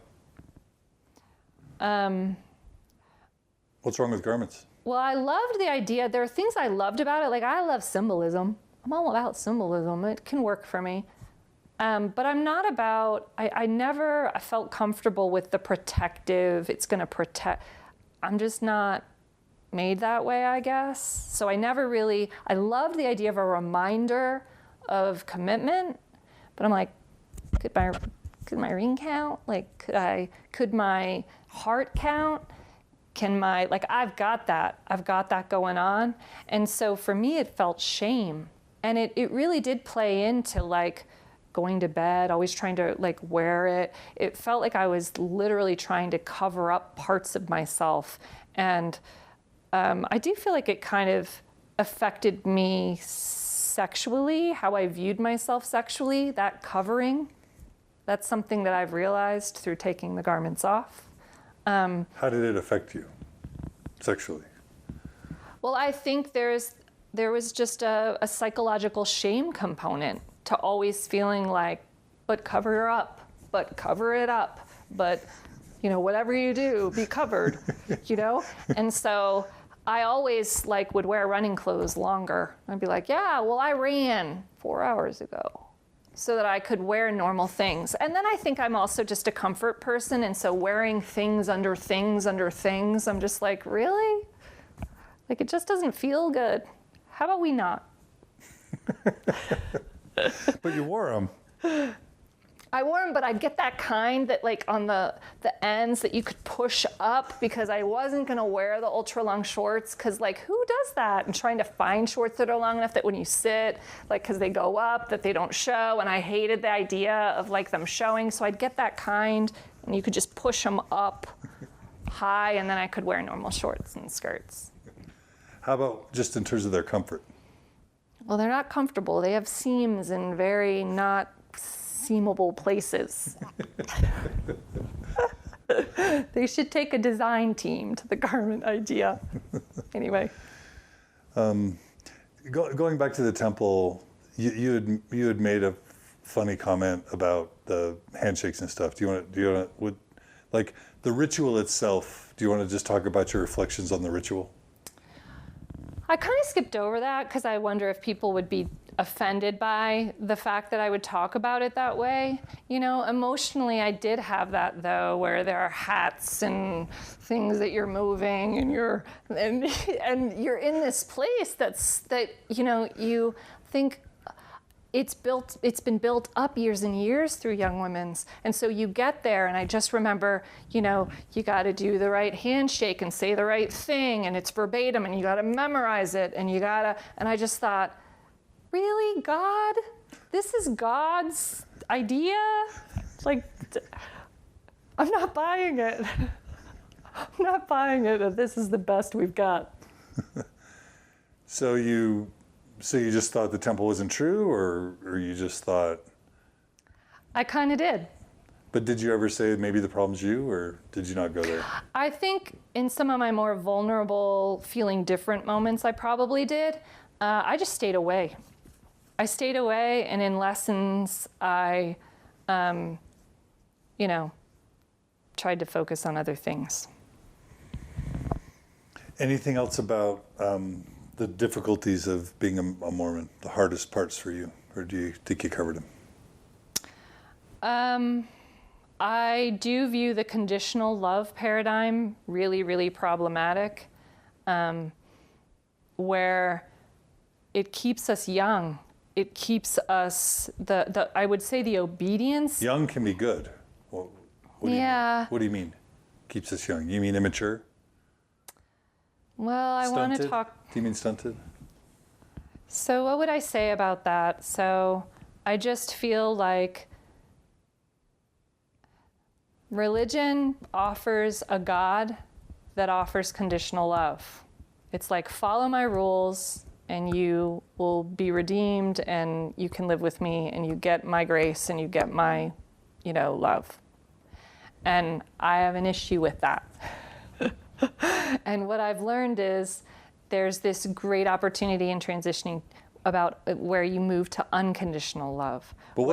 What's wrong with garments?
Well, I loved the idea. There are things I loved about it. Like, I love symbolism. I'm all about symbolism. It can work for me. But I'm not about, I never felt comfortable with the protective, it's going to protect. I'm just not made that way, I guess. So I never really, I loved the idea of a reminder of commitment, but I'm like, could my ring count? Like, could my heart count? I've got that going on. And so for me, it felt shame. And it really did play into like going to bed, always trying to like wear it. It felt like I was literally trying to cover up parts of myself. And I do feel like it kind of affected me sexually, how I viewed myself sexually, that covering. That's something that I've realized through taking the garments off.
How did it affect you sexually?
Well, I think there was just a psychological shame component to always feeling like, but cover it up, but, whatever you do, be covered, And so I always would wear running clothes longer. I'd be like, yeah, well, I ran 4 hours ago, so that I could wear normal things. And then I think I'm also just a comfort person, and so wearing things under things under things, I'm just like, really? Like, it just doesn't feel good. How about we not?
But you wore them.
I wore them, but I'd get that kind that on the ends that you could push up, because I wasn't gonna wear the ultra long shorts, because who does that? And trying to find shorts that are long enough that when you sit, because they go up, that they don't show. And I hated the idea of them showing. So I'd get that kind, and you could just push them up high, and then I could wear normal shorts and skirts.
How about just in terms of their comfort?
Well, they're not comfortable. They have seams in very not seamable places. They should take a design team to the garment idea. Anyway.
Going back to the temple, you had made a funny comment about the handshakes and stuff. Do you want the ritual itself? Do you want to just talk about your reflections on the ritual?
I kind of skipped over that because I wonder if people would be offended by the fact that I would talk about it that way. Emotionally, I did have that though, where there are hats and things that you're moving, and you're in this place that you think it's been built up years and years through young women's. And so you get there, and I just remember, you got to do the right handshake and say the right thing, and it's verbatim, and you got to memorize it, and and I just thought, really, God? This is God's idea? I'm not buying it. I'm not buying it that this is the best we've got.
So you just thought the temple wasn't true, or you just thought?
I kind of did.
But did you ever say maybe the problem's you, or did you not go there?
I think in some of my more vulnerable, feeling different moments, I probably did. I just stayed away. I stayed away, and in lessons, I, tried to focus on other things.
Anything else about the difficulties of being a Mormon, the hardest parts for you, or do you think you covered them?
I do view the conditional love paradigm really, really problematic, where it keeps us young. It keeps us, I would say the obedience.
Young can be good. What do you mean? Keeps us young? You mean immature?
Well, I want to talk.
Do you mean stunted?
So what would I say about that? So I just feel like religion offers a God that offers conditional love. It's like, follow my rules and you will be redeemed, and you can live with me, and you get my grace, and you get my, love. And I have an issue with that. And what I've learned is there's this great opportunity in transitioning about where you move to unconditional love.
But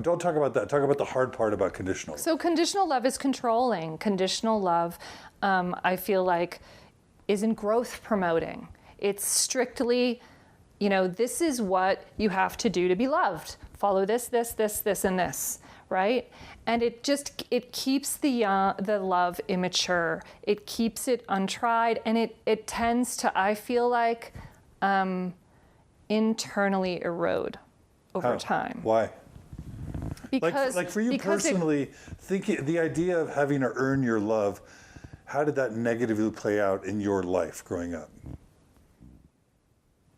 don't talk about that. Talk about the hard part about conditional.
So conditional love is controlling. Conditional love, I feel like, isn't growth promoting. It's strictly, this is what you have to do to be loved. Follow this, and this, right? And it keeps the love immature. It keeps it untried, and it tends to, I feel like, internally erode over time.
Why?
Because,
like for you personally, thinking the idea of having to earn your love, how did that negatively play out in your life growing up?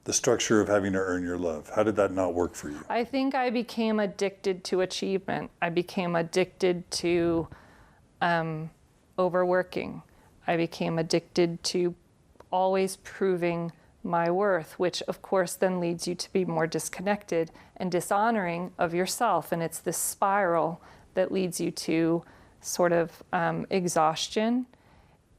The structure of having to earn your love, how did that not work for you?
I think I became addicted to achievement. I became addicted to overworking. I became addicted to always proving my worth, which of course then leads you to be more disconnected and dishonoring of yourself. And it's this spiral that leads you to sort of exhaustion.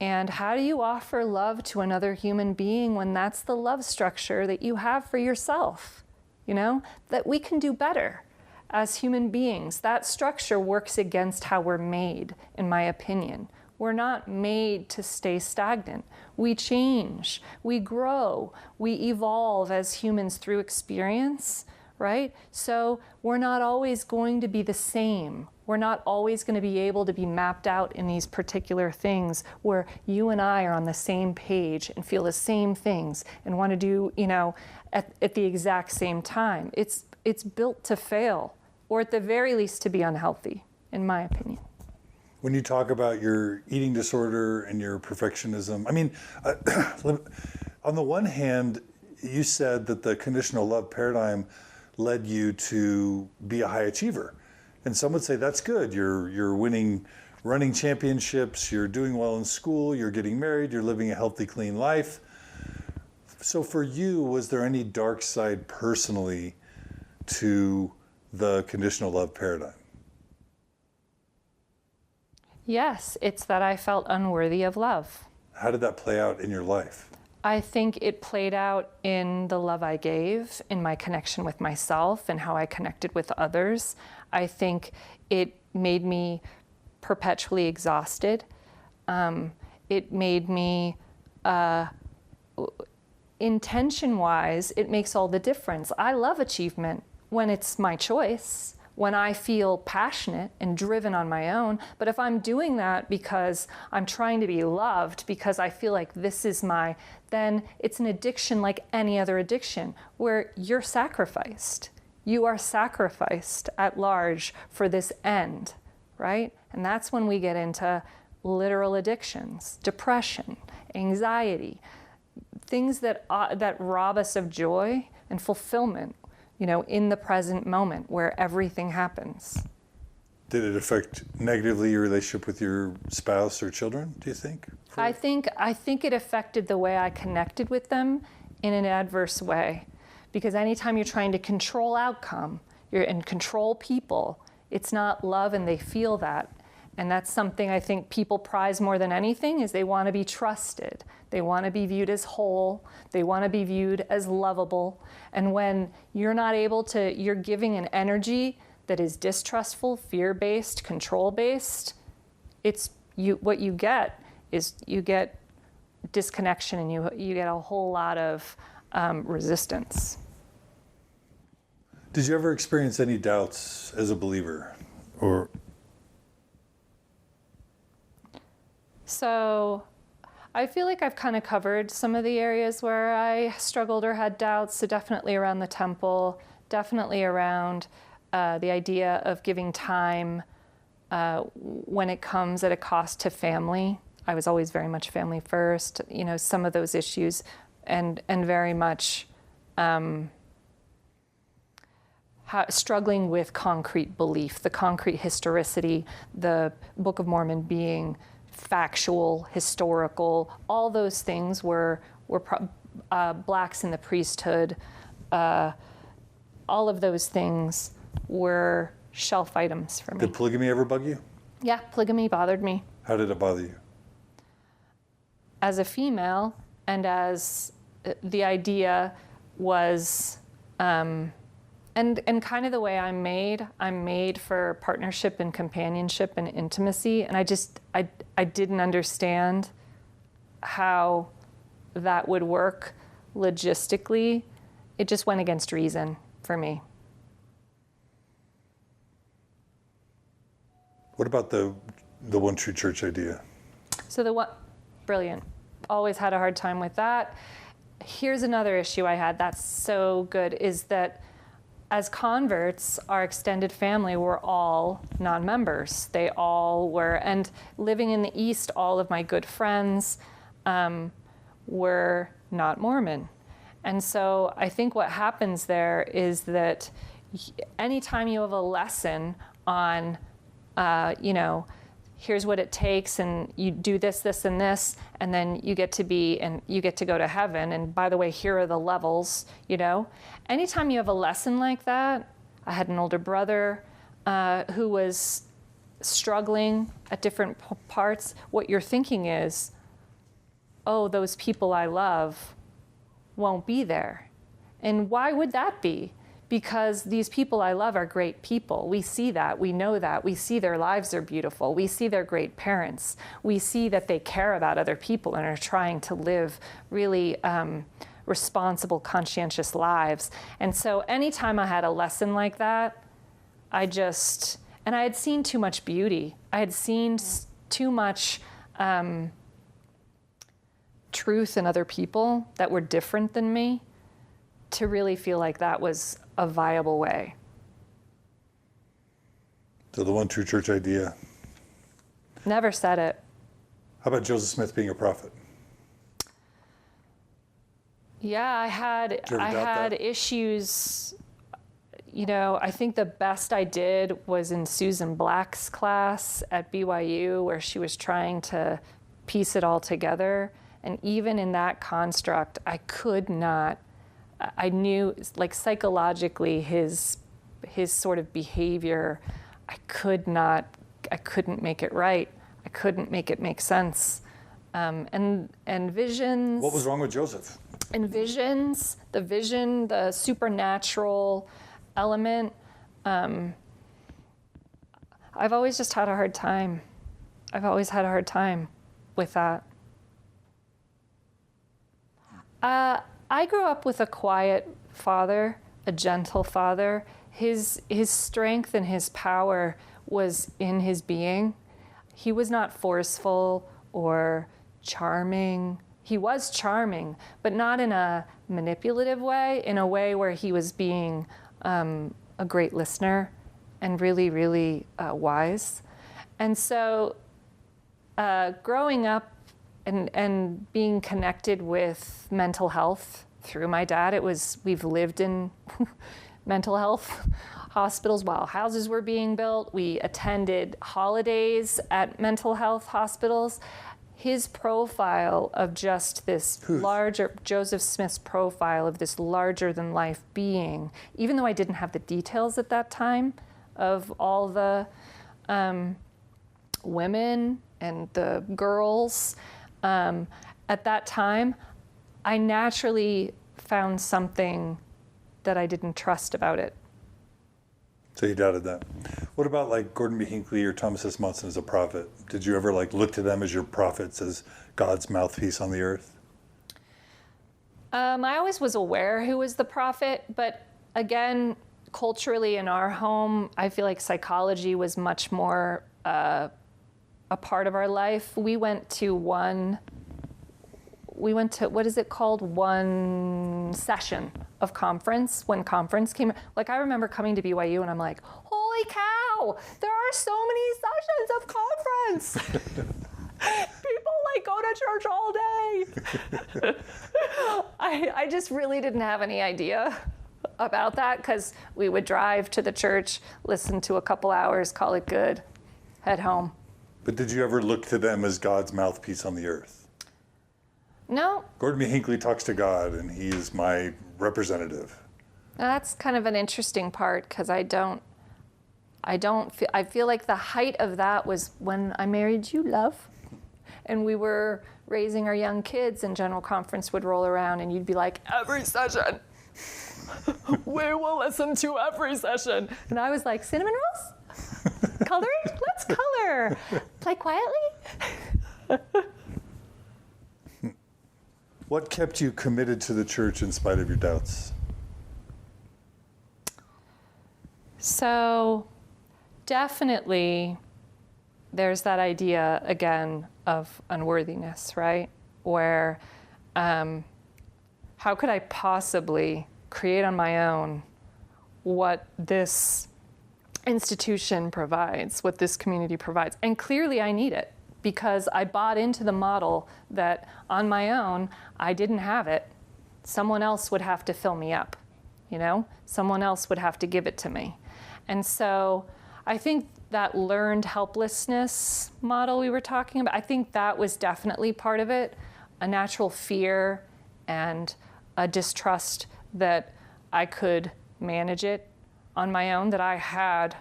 And how do you offer love to another human being when that's the love structure that you have for yourself? That we can do better as human beings. That structure works against how we're made, in my opinion. We're not made to stay stagnant. We change, we grow, we evolve as humans through experience, right? So we're not always going to be the same. We're not always going to be able to be mapped out in these particular things where you and I are on the same page and feel the same things and want to do, at the exact same time. It's built to fail, or at the very least to be unhealthy, in my opinion.
When you talk about your eating disorder and your perfectionism, on the one hand, you said that the conditional love paradigm led you to be a high achiever. And some would say that's good. You're winning running championships, you're doing well in school, you're getting married, you're living a healthy, clean life. So for you, was there any dark side personally to the conditional love paradigm?
Yes, it's that I felt unworthy of love.
How did that play out in your life?
I think it played out in the love I gave, in my connection with myself and how I connected with others. I think it made me perpetually exhausted. It made me, intention-wise, it makes all the difference. I love achievement when it's my choice, when I feel passionate and driven on my own. But if I'm doing that because I'm trying to be loved, because I feel like this is then it's an addiction like any other addiction, where you're sacrificed. You are sacrificed at large for this end, right? And that's when we get into literal addictions, depression, anxiety, things that rob us of joy and fulfillment, in the present moment where everything happens.
Did it affect negatively your relationship with your spouse or children, do you think?
I think it affected the way I connected with them in an adverse way. Because anytime you're trying to control outcome, and control people, it's not love, and they feel that. And that's something I think people prize more than anything, is they want to be trusted. They want to be viewed as whole. They want to be viewed as lovable. And when you're not able to, you're giving an energy that is distrustful, fear-based, control-based, what you get is you get disconnection, and you get a whole lot of resistance.
Did you ever experience any doubts as a believer? Or
So I feel like I've kind of covered some of the areas where I struggled or had doubts. So definitely around the temple, definitely around the idea of giving time when it comes at a cost to family. I was always very much family first, some of those issues, and very much struggling with concrete belief, the concrete historicity, the Book of Mormon being factual, historical, all those things were blacks in the priesthood, all of those things were shelf items for me.
Did polygamy ever bug you?
Yeah, polygamy bothered me.
How did it bother you?
As a female, and as the idea was And kind of the way I'm made for partnership and companionship and intimacy. And I didn't understand how that would work logistically. It just went against reason for me.
What about the one true church idea?
So brilliant. Always had a hard time with that. Here's another issue I had that's so good, is that as converts, our extended family were all non-members. They all were, and living in the East, all of my good friends were not Mormon. And so I think what happens there is that anytime you have a lesson on, here's what it takes, and you do this, this, and this, and then you get to go to heaven. And by the way, here are the levels, Anytime you have a lesson like that, I had an older brother who was struggling at different parts. What you're thinking is, oh, those people I love won't be there. And why would that be? Because these people I love are great people. We see that, we know that, we see their lives are beautiful, we see they're great parents, we see that they care about other people and are trying to live really responsible, conscientious lives. And so anytime I had a lesson like that, I had seen too much beauty. I had seen too much truth in other people that were different than me to really feel like that was a viable way.
So the one true church idea.
Never said it.
How about Joseph Smith being a prophet?
Yeah, I had issues. I think the best I did was in Susan Black's class at BYU, where she was trying to piece it all together. And even in that construct, I knew, like, psychologically, his sort of behavior, I couldn't make it right. I couldn't make it make sense. And visions.
What was wrong with Joseph?
And visions, the supernatural element. I've always just had a hard time. I've always had a hard time with that. I grew up with a quiet father, a gentle father. His strength and his power was in his being. He was not forceful or charming. He was charming, but not in a manipulative way, in a way where he was being a great listener and really, really wise. And so growing up and being connected with mental health through my dad, we've lived in mental health hospitals while houses were being built. We attended holidays at mental health hospitals. His profile of just this Joseph Smith's profile of this larger than life being, even though I didn't have the details at that time of all the women and the girls, at that time, I naturally found something that I didn't trust about it.
So you doubted that. What about like Gordon B. Hinckley or Thomas S. Monson as a prophet? Did you ever look to them as your prophets, as God's mouthpiece on the earth?
I always was aware who was the prophet, but again, culturally in our home, I feel like psychology was much more a part of our life. We went to what is it called? One session of conference, when conference came. I remember coming to BYU and I'm like, holy cow, there are so many sessions of conference. People go to church all day. I just really didn't have any idea about that, because we would drive to the church, listen to a couple hours, call it good, head home.
But did you ever look to them as God's mouthpiece on the earth?
No.
Gordon B. Hinckley talks to God, and he is my representative.
That's kind of an interesting part, because I feel like the height of that was when I married you, love. And we were raising our young kids, and General Conference would roll around, and you'd be like, every session. We will listen to every session. And I was like, cinnamon rolls? Coloring? Let's color. Play quietly?
What kept you committed to the church in spite of your doubts?
So definitely there's that idea again of unworthiness, right? Where how could I possibly create on my own what this institution provides, what this community provides? And clearly I need it, because I bought into the model that on my own, I didn't have it. Someone else would have to fill me up, you know? Someone else would have to give it to me. And so I think that learned helplessness model we were talking about, I think that was definitely part of it, a natural fear and a distrust that I could manage it on my own, that I had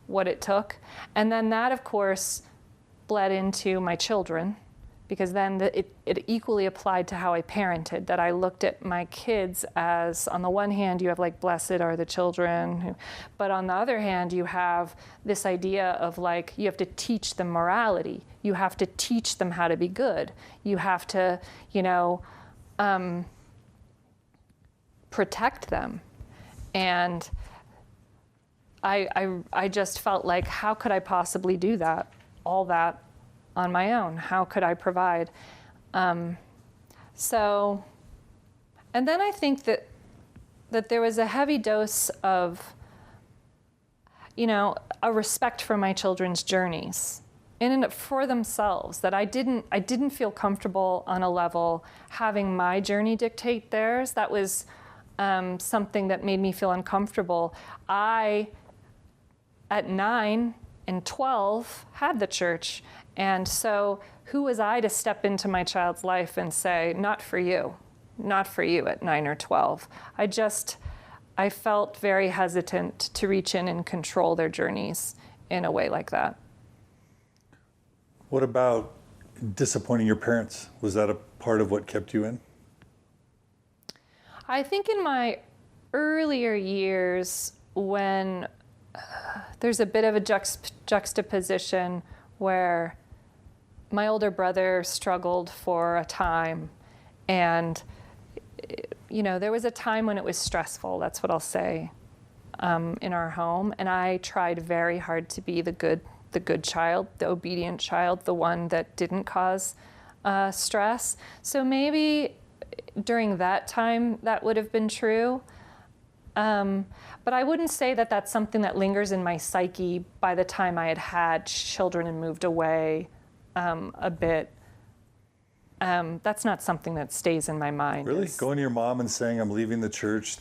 what it took. And then that, of course, bled into my children, because then it equally applied to how I parented, that I looked at my kids as, on the one hand, you have like, blessed are the children, but on the other hand, you have this idea of like, you have to teach them morality. You have to teach them how to be good. You have to, you know, protect them. And I just felt like, how could I possibly do that, all that on my own? How could I provide? So, and then I think that there was a heavy dose of, you know, a respect for my children's journeys in and for themselves, that I didn't feel comfortable on a level having my journey dictate theirs. That was something that made me feel uncomfortable. I, at 9 and 12, had the church. And so who was I to step into my child's life and say, not for you at 9 or 12. I felt very hesitant to reach in and control their journeys in a way like that.
What about disappointing your parents? Was that a part of what kept you in?
I think in my earlier years, when there's a bit of a juxtaposition where my older brother struggled for a time, and you know, there was a time when it was stressful, that's what I'll say, in our home, and I tried very hard to be the good child, the obedient child, the one that didn't cause stress. So maybe during that time that would have been true. But I wouldn't say that that's something that lingers in my psyche by the time I had children and moved away a bit. That's not something that stays in my mind.
Really? Going to your mom and saying, I'm leaving the church,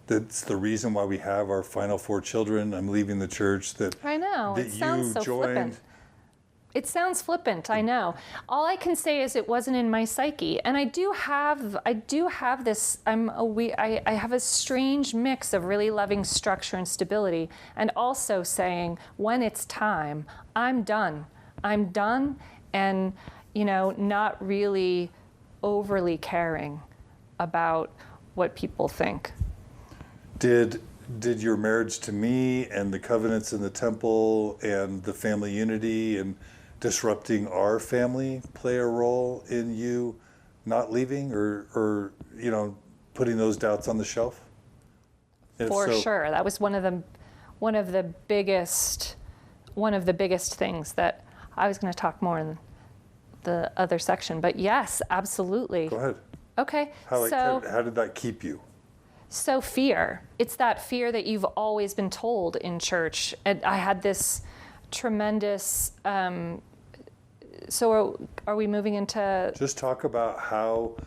that's the reason why we have our final 4 children. I'm leaving the church.
I know. It sounds so flippant. It sounds flippant, I know. All I can say is it wasn't in my psyche. And I do have this, I have a strange mix of really loving structure and stability, and also saying, when it's time, I'm done. I'm done, and, you know, not really overly caring about what people think.
Did your marriage to me and the covenants in the temple and the family unity and disrupting our family play a role in you not leaving, or you know, putting those doubts on the shelf?
For sure, that was one of the biggest things that I was going to talk more in the other section, but yes, absolutely.
Go ahead.
Okay.
How did that keep you?
So fear. It's that fear that you've always been told in church. And I had this tremendous. So are we moving into?
Just talk about how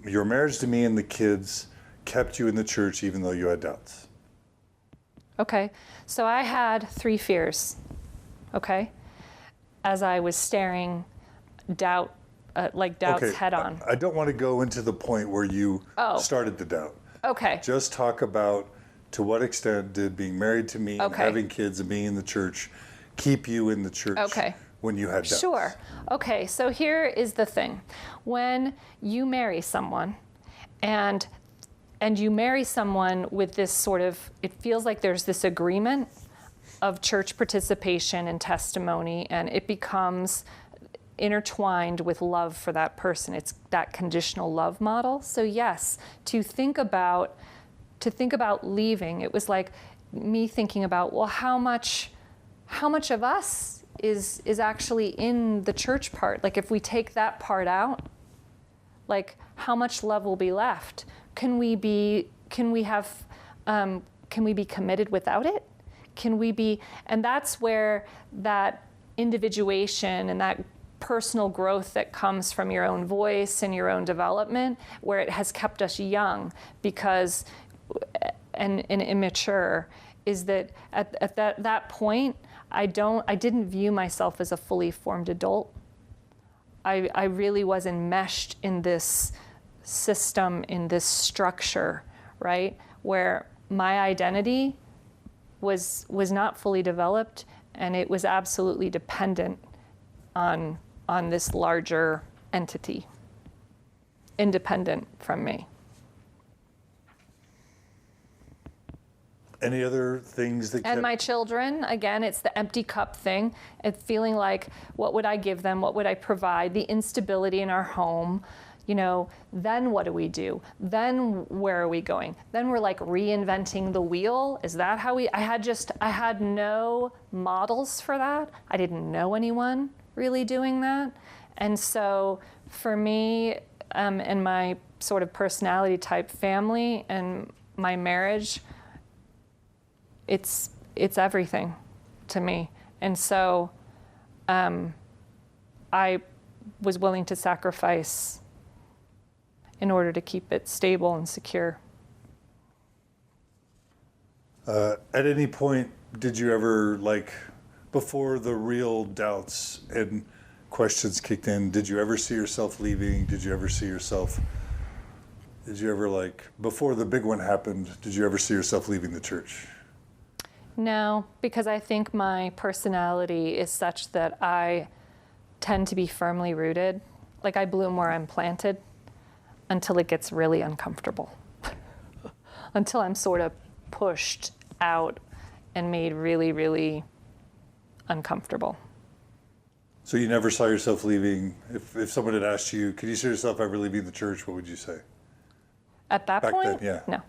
your marriage to me and the kids kept you in the church even though you had doubts.
Okay. So I had 3 fears. Okay. As I was staring doubts head on. I don't want to go into the point where you started the doubt. Okay.
Just talk about, to what extent did being married to me and having kids and being in the church keep you in the church when you had doubts?
Sure. Okay, so here is the thing. When you marry someone and and you marry someone with this sort of, it feels like there's this agreement of church participation and testimony, and it becomes intertwined with love for that person. It's that conditional love model. So yes, to think about leaving, it was like me thinking about, well, how much of us is actually in the church part? Like if we take that part out, like how much love will be left? Can we be committed without it? And that's where that individuation and that personal growth that comes from your own voice and your own development, where it has kept us young and immature, is that at that point, I didn't view myself as a fully formed adult. I really was enmeshed in this system, in this structure, right? Where my identity was not fully developed, and it was absolutely dependent on this larger entity, independent from me.
Any other things that
And my children, again, it's the empty cup thing. It's feeling like, what would I give them? What would I provide? The instability in our home. Then what do we do? Then where are we going? Then we're like reinventing the wheel. Is that how I had no models for that. I didn't know anyone really doing that. And so for me, and my sort of personality type, family and my marriage, it's everything to me. And so I was willing to sacrifice in order to keep it stable and secure.
At any point, did you ever, before the real doubts and questions kicked in, did you ever see yourself leaving? Did you ever, before the big one happened, did you ever see yourself leaving the church?
No, because I think my personality is such that I tend to be firmly rooted. Like I bloom where I'm planted until it gets really uncomfortable. Until I'm sort of pushed out and made really, really uncomfortable.
So you never saw yourself leaving. If someone had asked you, could you see yourself ever leaving the church, what would you say?
At that
Back
point?
then, yeah.
No.